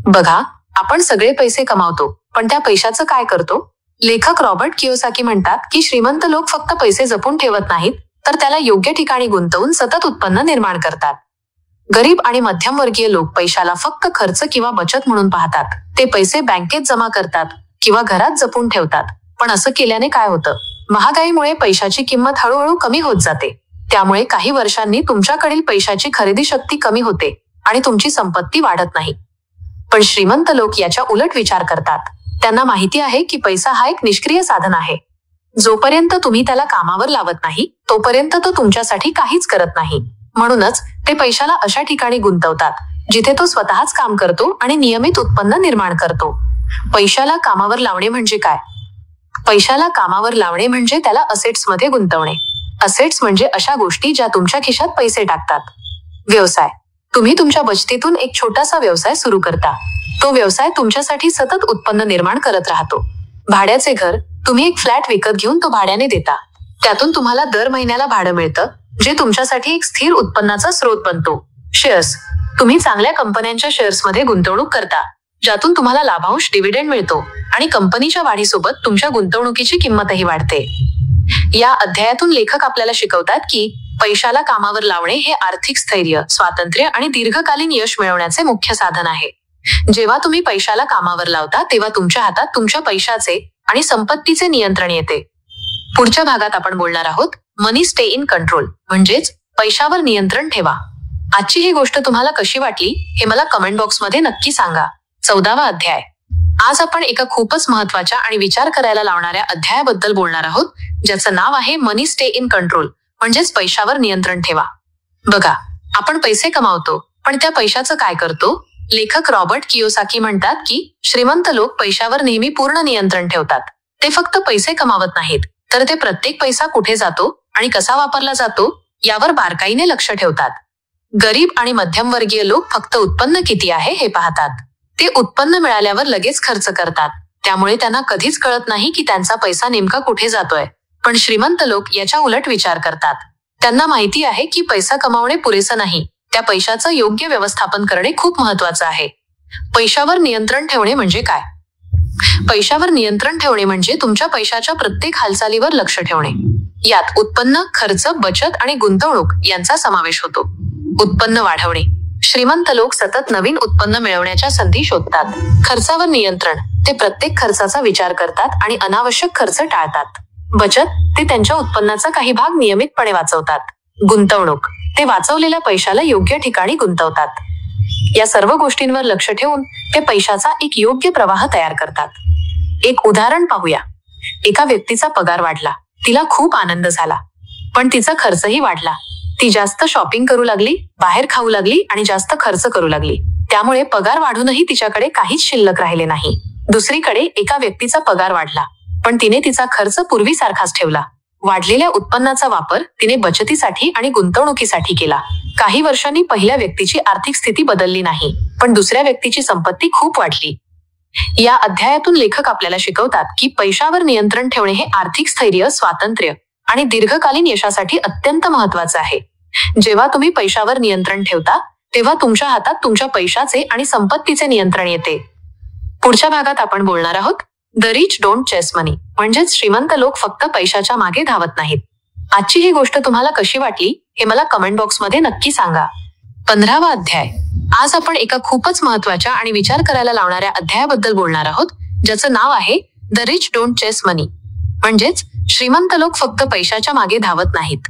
बघा, आपण सगळे पैसे कमावतो, पण त्या पैशाचं काय करतो? लेखक रॉबर्ट कियोसाकी म्हणतात की श्रीमंत लोक फक्त पैसे जपून ठेवत नाहीत, तर त्याला योग्य ठिकाणी गुंतवून सतत उत्पन्न निर्माण करतात. गरीब आणि मध्यमवर्गीय लोक पैशाला फक्त खर्च किंवा बचत म्हणून पाहतात. ते पैसे बँकेत जमा करतात किंवा घरात जपून ठेवतात. पण असं केल्याने काय होतं? महागाईमुळे पैशाची किंमत हळूहळू कमी होत जाते. त्यामुळे काही वर्षांनी तुमच्याकडील पैशाची खरेदी शक्ती कमी होते आणि तुमची संपत्ती वाढत नाही. पण श्रीमंत लोक याच्या उलट विचार करतात. त्यांना माहिती आहे की पैसा हा एक निष्क्रिय साधन आहे. जोपर्यंत तुम्ही त्याला कामावर लावत नाही तोपर्यंत तो तुमच्यासाठी काहीच करत नाही. म्हणूनच ते पैशाला अशा ठिकाणी गुंतवतात जिथे तो स्वतःच काम करतो आणि नियमित उत्पन्न निर्माण करतो. पैशाला कामावर लावणे म्हणजे काय? पैशाला कामावर लावणे म्हणजे त्याला असेट्समध्ये गुंतवणे. असेट्स म्हणजे अशा गोष्टी ज्या तुमच्या खिशात पैसे टाकतात. व्यवसाय. तुम्ही तुमच्या बचतीतून एक छोटासा व्यवसाय सुरू करता. तो व्यवसाय तुमच्यासाठी सतत उत्पन्न निर्माण करत राहतो. भाड्याचे घर. तुम्ही एक फ्लॅट विकत घेऊन तो भाड्याने देता. त्यातून तुम्हाला दर महिन्याला भाडं मिळतं, जे तुमच्यासाठी एक स्थिर उत्पन्नाचा स्रोत बनतो. शेअर्स. तुम्ही चांगल्या कंपन्यांच्या शेअर्समध्ये गुंतवणूक करता, ज्यातून तुम्हाला लाभांश, डिव्हिडंड मिळतो आणि कंपनीच्या वाढीसोबत तुमच्या गुंतवणुकीची किंमतही वाढते. या अध्यायातून लेखक आपल्याला शिकवतात की पैशाला कामावर लावणे हे आर्थिक स्थैर्य, स्वातंत्र्य आणि दीर्घकालीन यश मिळवण्याचे मुख्य साधन आहे. जेव्हा तुम्ही पैशाला कामावर लावता तेव्हा तुमच्या हातात तुमच्या पैशाचे आणि संपत्तीचे नियंत्रण येते. पुढच्या भागात आपण बोलणार आहोत मनी स्टे इन कंट्रोल, म्हणजेच पैशावर नियंत्रण ठेवा. आजची ही गोष्ट तुम्हाला कशी वाटली हे मला कमेंट बॉक्समध्ये नक्की सांगा. 14वा अध्याय. आज आपण एका खूपच महत्वाच्या आणि विचार करायला लावणाऱ्या अध्यायाबद्दल बोलणार आहोत, ज्याचं नाव आहे मनी स्टे इन कंट्रोल, म्हणजेच पैशावर नियंत्रण ठेवा. बघा, आपण पैसे कमावतो, पण त्या पैशाचं काय करतो? लेखक रॉबर्ट कियोसाकी म्हणतात की श्रीमंत लोक पैशावर नेहमी पूर्ण नियंत्रण ठेवतात. ते फक्त पैसे कमावत नाहीत, तर ते प्रत्येक पैसा कुठे जातो आणि कसा वापरला जातो यावर बारकाईने लक्ष ठेवतात. गरीब आणि मध्यमवर्गीय लोक फक्त उत्पन्न किती आहे हे पाहतात. ते उत्पन्न मिळाल्यावर लगेच खर्च करतात, त्यामुळे त्यांना कधीच कळत नाही की त्यांचा पैसा नेमका कुठे जातोय. पण श्रीमंत लोक याच्या उलट विचार करतात. त्यांना माहिती आहे की पैसा कमावणे पुरेसं नाही, त्या पैशाचं योग्य व्यवस्थापन करणे खूप महत्वाचं आहे. पैशावर नियंत्रण ठेवणे म्हणजे काय? पैशावर नियंत्रण ठेवणे म्हणजे तुमच्या पैशाच्या प्रत्येक हालचालीवर लक्ष ठेवणे. यात उत्पन्न, खर्च, बचत आणि गुंतवणूक यांचा समावेश होतो. उत्पन्न वाढवणे. श्रीमंत लोक सतत नवीन उत्पन्न मिळवण्याच्या संधी शोधतात. खर्चावर नियंत्रण. ते प्रत्येक खर्चाचा विचार करतात आणि अनावश्यक खर्च टाळतात. बचत. ते त्यांच्या उत्पन्नाचा काही भाग नियमितपणे वाचवतात. गुंतवणूक. ते वाचवलेल्या पैशाला योग्य ठिकाणी गुंतवतात. या सर्व गोष्टींवर लक्ष ठेवून ते पैशाचा एक योग्य प्रवाह तयार करतात. एक उदाहरण पाहूया. एका व्यक्तीचा पगार वाढला, तिला खूप आनंद झाला, पण तिचा खर्चही वाढला. ती जास्त शॉपिंग करू लागली, बाहेर खाऊ लागली आणि जास्त खर्च करू लागली. त्यामुळे पगार वाढूनही तिच्याकडे काहीच शिल्लक राहिले नाही. दुसरीकडे एका व्यक्तीचा पगार वाढला, पण तिने तिचा खर्च पूर्वीसारखाच ठेवला. वाढलेल्या उत्पन्नाचा वापर तिने बचतीसाठी आणि गुंतवणुकीसाठी केला. काही वर्षांनी पहिल्या व्यक्तीची आर्थिक स्थिती बदलली नाही, पण दुसऱ्या व्यक्तीची संपत्ती खूप वाढली. या अध्यायातून लेखक आपल्याला शिकवतात की पैशावर नियंत्रण ठेवणे हे आर्थिक स्थैर्य, स्वातंत्र्य आणि दीर्घकालीन यशासाठी अत्यंत महत्वाचं आहे. जेव्हा तुम्ही पैशावर नियंत्रण ठेवता, तेव्हा तुमच्या हातात तुमच्या पैशाचे आणि संपत्तीचे नियंत्रण येते. पुढच्या भागात आपण बोलणार आहोत द रिच डोंट चेस मनी, म्हणजेच श्रीमंत लोक फक्त पैशाच्या मागे धावत नाहीत. आजची ही गोष्ट तुम्हाला कशी वाटली हे मला कमेंट बॉक्समध्ये नक्की सांगा. 15वा अध्याय. आज आपण एका खूपच महत्वाच्या आणि विचार करायला लावणाऱ्या अध्यायाबद्दल बोलणार आहोत, ज्याचं नाव आहे द रिच डोंट चेस मनी, म्हणजेच श्रीमंत लोक फक्त पैशाच्या मागे धावत नाहीत.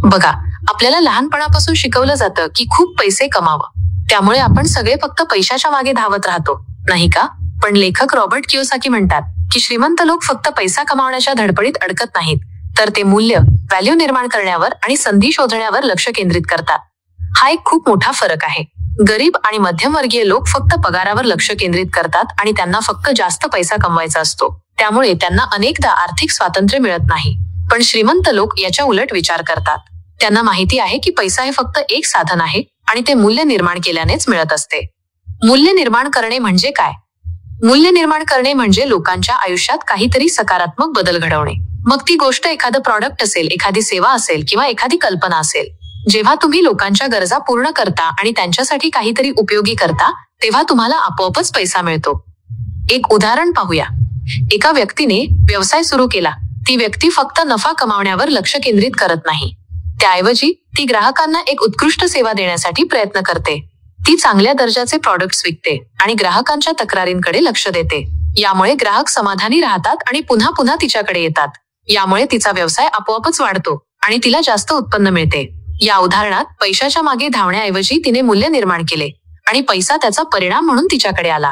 बघा, आपल्याला लहानपणापासून शिकवलं जातं की खूप पैसे कमावं, त्यामुळे आपण सगळे फक्त पैशाच्या मागे धावत राहतो, नाही का? पण लेखक रॉबर्ट कियोसाकी म्हणतात की श्रीमंत लोक फक्त पैसा कमावण्याच्या धडपडीत अडकत नाहीत, तर ते मूल्य, व्हॅल्यू निर्माण करण्यावर आणि संधी शोधण्यावर लक्ष केंद्रित करतात. हा एक खूप मोठा फरक आहे. गरीब आणि मध्यमवर्गीय लोक फक्त पगारावर लक्ष केंद्रित करतात आणि त्यांना फक्त जास्त पैसा कमवायचा असतो, त्यामुळे त्यांना अनेकदा आर्थिक स्वातंत्र्य मिळत नाही. पण श्रीमंत लोक याच्या उलट विचार करतात. त्यांना माहिती आहे की पैसा हे फक्त एक साधन आहे आणि ते मूल्य निर्माण केल्यानेच मिळत असते. मूल्य निर्माण करणे म्हणजे काय? मूल्य निर्माण करणे म्हणजे लोकांच्या आयुष्यात काहीतरी सकारात्मक बदल घडवणे. मग ती गोष्ट एखादं प्रॉडक्ट असेल, एखादी सेवा असेल किंवा एखादी कल्पना असेल. जेव्हा तुम्ही लोकांच्या गरजा पूर्ण करता आणि त्यांच्यासाठी काहीतरी उपयोगी करता, तेव्हा तुम्हाला आपोआपच पैसा मिळतो. एक उदाहरण पाहूया. एका व्यक्तीने व्यवसाय सुरू केला. ती व्यक्ती फक्त नफा कमावण्यावर लक्ष केंद्रित करत नाही. त्याऐवजी ती ग्राहकांना एक उत्कृष्ट सेवा देण्यासाठी प्रयत्न करते. ती चांगल्या दर्जाचे प्रॉडक्ट्स विकते आणि ग्राहकांच्या तक्रारींकडे लक्ष देते. यामुळे ग्राहक समाधानी राहतात आणि पुन्हा पुन्हा तिच्याकडे येतात. यामुळे तिचा व्यवसाय आपोआपच वाढतो आणि तिला जास्त उत्पन्न मिळते. या उदाहरणात पैशाच्या मागे धावण्याऐवजी तिने मूल्य निर्माण केले आणि पैसा त्याचा परिणाम म्हणून तिच्याकडे आला.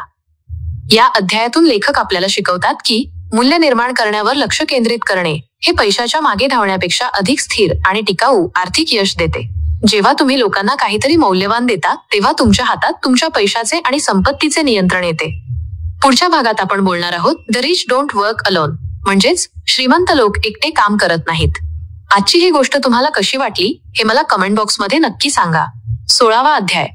या अध्यायातून लेखक आपल्याला शिकवतात की मूल्य निर्माण करण्यावर लक्ष केंद्रित करणे हे पैशाच्या मागे धावण्यापेक्षा अधिक स्थिर आणि टिकाऊ आर्थिक यश देते. जेव्हा तुम्ही लोकांना काहीतरी मौल्यवान देता, तेव्हा तुमच्या हातात तुमच्या पैशाचे आणि संपत्तीचे नियंत्रण येते. पुढच्या भागात आपण बोलणार आहोत the rich don't work alone, म्हणजेच श्रीमंत लोक एकटे काम करत नाहीत. आजची ही गोष्ट तुम्हाला कशी वाटली हे मला कमेंट बॉक्समध्ये नक्की सांगा. 16वा अध्याय.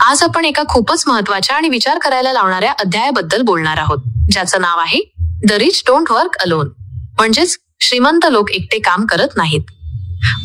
आज आपण एका खूपच महत्वाच्या आणि विचार करायला लावणाऱ्या अध्यायाबद्दल बोलणार आहोत, ज्याचं नाव आहे the rich don't work alone, म्हणजेच श्रीमंत लोक एकटे काम करत नाहीत.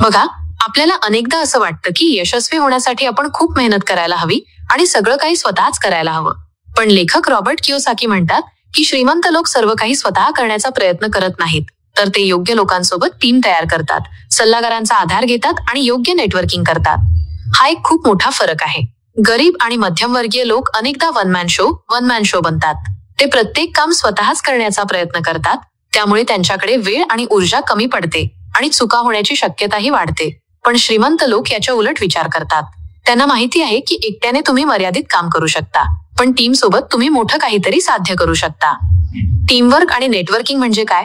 बघा, आपल्याला अनेकदा असं वाटतं की यशस्वी होण्यासाठी आपण खूप मेहनत करायला हवी आणि सगळं काही स्वतःच करायला हवं. पण लेखक रॉबर्ट कियोसाकी म्हणतात की श्रीमंत लोक सर्व काही स्वतः करण्याचा प्रयत्न करत नाहीत, तर ते योग्य लोकांसोबत टीम तयार करतात, सल्लागारांचा आधार घेतात आणि योग्य नेटवर्किंग करतात. हा एक खूप मोठा फरक आहे. गरीब आणि मध्यमवर्गीय लोक अनेकदा वन मॅन शो बनतात. ते प्रत्येक काम स्वतःच करण्याचा प्रयत्न करतात, त्यामुळे त्यांच्याकडे वेळ आणि ऊर्जा कमी पडते आणि चुका होण्याची शक्यताही वाढते. पण श्रीमंत लोक याच्या उलट विचार करतात. त्यांना माहिती आहे की एकट्याने तुम्ही मर्यादित काम करू शकता, पण टीम सोबत तुम्ही मोठं काहीतरी साध्य करू शकता. टीमवर्क आणि नेटवर्किंग म्हणजे काय?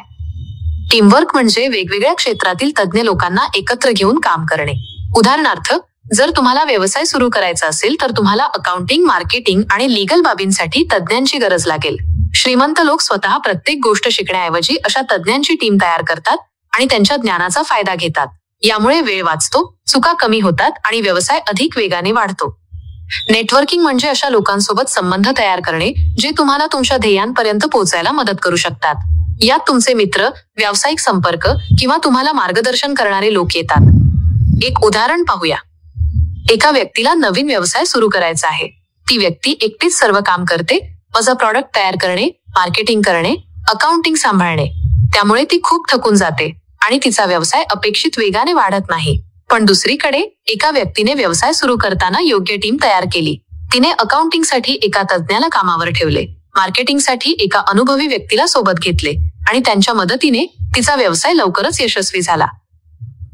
टीमवर्क म्हणजे वेगवेगळ्या क्षेत्रातील तज्ञ लोकांना एकत्र घेऊन काम करणे. उदाहरणार्थ, जर तुम्हाला व्यवसाय सुरू करायचा असेल तर तुम्हाला अकाउंटिंग, मार्केटिंग आणि लीगल बाबींसाठी तज्ञांची गरज लागेल. श्रीमंत लोक स्वतः प्रत्येक गोष्ट शिकण्याऐवजी अशा तज्ज्ञांची टीम तयार करतात आणि त्यांच्या ज्ञानाचा फायदा घेतात. यामुळे वेळ वाचतो, चुका कमी होतात आणि व्यवसाय अधिक वेगाने वाढतो. नेटवर्किंग म्हणजे अशा लोकांसोबत संबंध तयार करणे जे तुम्हाला तुमच्या ध्येयांपर्यंत पोहोचायला मदत करू शकतात. यात तुमचे मित्र, व्यावसायिक संपर्क किंवा तुम्हाला मार्गदर्शन करणारे लोक येतात. एक उदाहरण पाहूया. एका व्यक्तीला नवीन व्यवसाय सुरू करायचा आहे. ती व्यक्ती एकटीच सर्व काम करते, माझा प्रॉडक्ट तयार करणे, मार्केटिंग करणे, अकाउंटिंग सांभाळणे. त्यामुळे ती खूप थकून जाते आणि तिचा व्यवसाय अपेक्षित वेगाने वाढत नाही. पण दुसरीकडे एका व्यक्तीने व्यवसाय सुरू करताना योग्य टीम तयार केली. तिने अकाउंटिंगसाठी एका तज्ज्ञाला कामावर ठेवले, मार्केटिंगसाठी एका अनुभवी व्यक्तीला सोबत घेतले आणि त्यांच्या मदतीने तिचा व्यवसाय लवकरच यशस्वी झाला.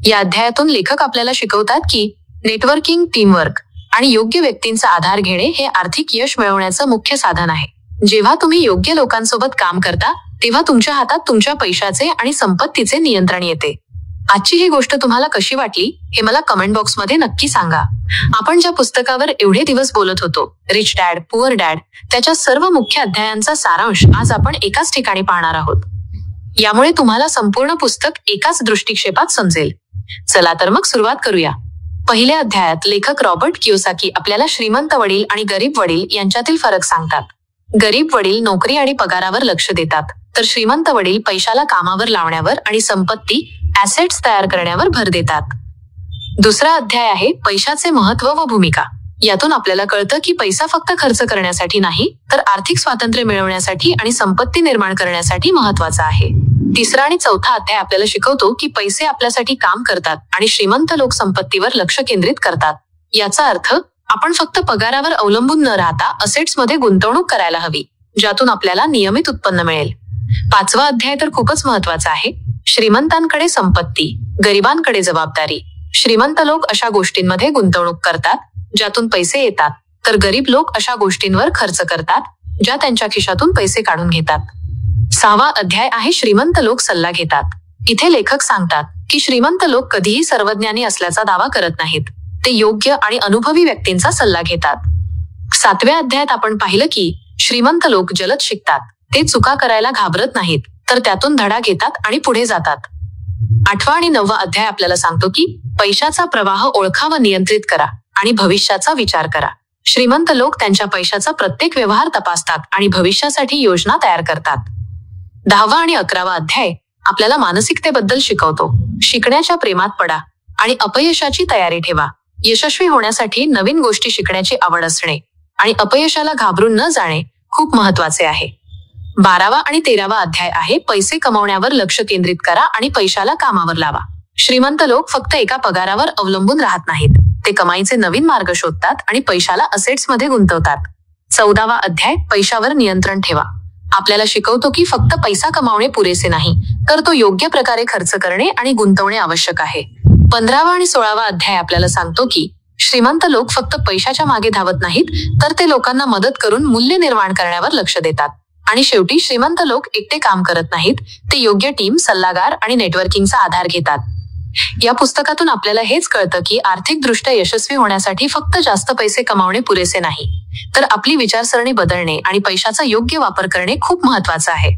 या अध्यायातून लेखक आपल्याला शिकवतात की नेटवर्किंग, टीमवर्क आणि योग्य व्यक्तींचा आधार घेणे हे आर्थिक यश मिळवण्याचं मुख्य साधन आहे. जेव्हा तुम्ही योग्य लोकांसोबत काम करता तेव्हा तुमच्या हातात तुमच्या पैशाचे आणि संपत्तीचे नियंत्रण येते. आजची ही गोष्ट तुम्हाला कशी वाटली हे मला कमेंट बॉक्समध्ये नक्की सांगा. आपण ज्या पुस्तकावर एवढे दिवस बोलत होतो, रिच डॅड पुअर डॅड, त्याच्या सर्व मुख्य अध्यायांचा सारांश आज आपण एकाच ठिकाणी पाहणार आहोत. यामुळे तुम्हाला संपूर्ण पुस्तक एकाच दृष्टिक्षेपात समजेल. चला तर मग सुरुवात करूया. पहिल्या अध्यायात लेखक रॉबर्ट कियोसाकी आपल्याला श्रीमंत वडील आणि गरीब वडील यांच्यातील फरक सांगतात. गरीब वडील नोकरी आणि पगारावर लक्ष देतात, तर श्रीमंत वडील पैशाला कामावर लावण्यावर आणि संपत्ती, ॲसेट्स तयार करण्यावर भर देतात. दुसरा अध्याय आहे पैशाचे महत्त्व व भूमिका. यातून आपल्याला कळतं की पैसा फक्त खर्च करण्यासाठी नाही, तर आर्थिक स्वातंत्र्य मिळवण्यासाठी आणि संपत्ती निर्माण करण्यासाठी महत्त्वाचा आहे. तिसरा आणि चौथा अध्याय आपल्याला शिकवतो की पैसे आपल्यासाठी काम करतात आणि श्रीमंत लोक संपत्तीवर लक्ष केंद्रित करतात. याचा अर्थ आपण फक्त पगारावर अवलंबून न राहता असेट्समध्ये गुंतवणूक करायला हवी, ज्यातून आपल्याला नियमित उत्पन्न मिळेल. पाचवा अध्याय तर खूपच महत्त्वाचा आहे. श्रीमंतांकडे संपत्ती, गरिबांकडे जबाबदारी. श्रीमंत लोक अशा गोष्टींमध्ये गुंतवणूक करतात ज्यातून पैसे येतात, तर गरीब लोक अशा गोष्टींवर खर्च करतात ज्या त्यांच्या खिशातून पैसे काढून घेतात. सहावा अध्याय आहे श्रीमंत लोक सल्ला घेतात. इथे लेखक सांगतात की श्रीमंत लोक कधीही सर्वज्ञानी असल्याचा दावा करत नाहीत, ते योग्य आणि अनुभवी व्यक्तींचा सल्ला घेतात. सातव्या अध्यायात आपण पाहिलं की श्रीमंत लोक जलद शिकतात. ते चुका करायला घाबरत नाहीत, तर त्यातून धडा घेतात आणि पुढे जातात. आठवा आणि नववा अध्याय आपल्याला सांगतो की पैशाचा प्रवाह ओळखा व नियंत्रित करा आणि भविष्याचा विचार करा. श्रीमंत लोक त्यांच्या पैशाचा प्रत्येक व्यवहार तपासतात आणि भविष्यासाठी योजना तयार करतात. 10वा आणि 11वा अध्याय आपल्याला मानसिकतेबद्दल शिकवतो. शिकण्याच्या प्रेमात पडा आणि अपयशाची तयारी ठेवा. यशस्वी होण्यासाठी नवीन गोष्टी शिकण्याची आवड असणे आणि अपयशाला घाबरून न जाणे खूप महत्त्वाचे आहे. 12वा आणि 13वा अध्याय आहे पैसे कमवण्यावर लक्ष केंद्रित करा आणि पैशाला कामावर लावा. श्रीमंत लोक फक्त एका पगारावर अवलंबून राहत नाहीत, ते कमाईचे नवीन मार्ग शोधतात आणि पैशाला असेट्समध्ये गुंतवतात. 14वा अध्याय पैशावर नियंत्रण ठेवा. आपल्याला शिकवतो की फक्त पैसा कमावणे पुरेसे नाही, तर तो योग्य प्रकारे खर्च करणे आणि गुंतवणे आवश्यक आहे. 15वा आणि 16वा अध्याय आपल्याला सांगतो की श्रीमंत लोक फक्त पैशाच्या मागे धावत नाहीत, तर ते लोकांना मदत करून मूल्य निर्माण करण्यावर लक्ष देतात. आणि शेवटी श्रीमंत लोक एकटे काम करत नाहीत, ते योग्य टीम, सल्लागार आणि नेटवर्किंगचा आधार घेतात. या पुस्तकातून आपल्याला हेच कळतं की आर्थिकदृष्ट्या यशस्वी होण्यासाठी फक्त जास्त पैसे कमावणे पुरेसे नाही, तर आपली विचारसरणी बदलणे आणि पैशाचा योग्य वापर करणे खूप महत्त्वाचं आहे.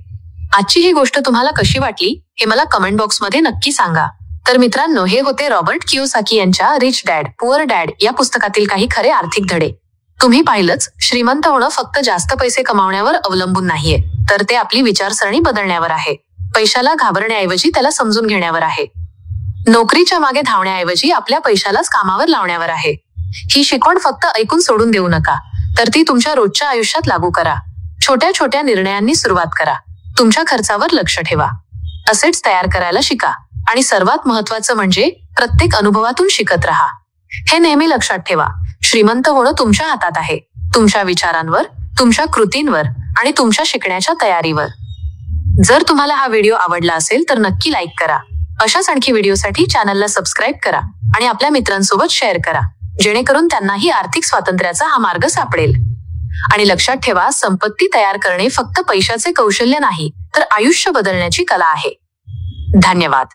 आजची ही गोष्ट तुम्हाला कशी वाटली हे मला कमेंट बॉक्समध्ये नक्की सांगा. तर मित्रांनो, हे होते रॉबर्ट कियोसाकी यांच्या रिच डॅड पुअर डॅड या पुस्तकातील काही खरे आर्थिक धडे. तुम्ही पाहिलंच, श्रीमंत होणं फक्त जास्त पैसे कमावण्यावर अवलंबून नाहीये, तर ते आपली विचारसरणी बदलण्यावर आहे. पैशाला घाबरण्याऐवजी त्याला समजून घेण्यावर आहे. नोकरीच्या मागे धावण्याऐवजी आपल्या पैशालाच कामावर लावण्यावर आहे. ही शिकवण फक्त ऐकून सोडून देऊ नका, तर ती तुमच्या रोजच्या आयुष्यात लागू करा. छोट्या छोट्या निर्णयांनी सुरुवात करा. तुमच्या खर्चावर लक्ष ठेवा. असेट्स तयार करायला शिका आणि सर्वात महत्त्वाचं म्हणजे प्रत्येक अनुभवातून शिकत राहा. हे नेहमी लक्षात ठेवा, श्रीमंत होणं तुमच्या हातात आहे, तुमच्या विचारांवर, तुमच्या कृतींवर आणि तुमच्या शिकण्याच्या तयारीवर. जर तुम्हाला हा व्हिडिओ आवडला असेल तर नक्की लाईक करा. अशाच आणखी व्हिडिओसाठी चॅनलला सबस्क्राईब करा आणि आपल्या मित्रांसोबत शेअर करा, जेणेकरून त्यांनाही आर्थिक स्वातंत्र्याचा हा मार्ग सापडेल. आणि लक्षात ठेवा, संपत्ती तयार करणे फक्त पैशाचे कौशल्य नाही, तर आयुष्य बदलण्याची कला आहे. धन्यवाद.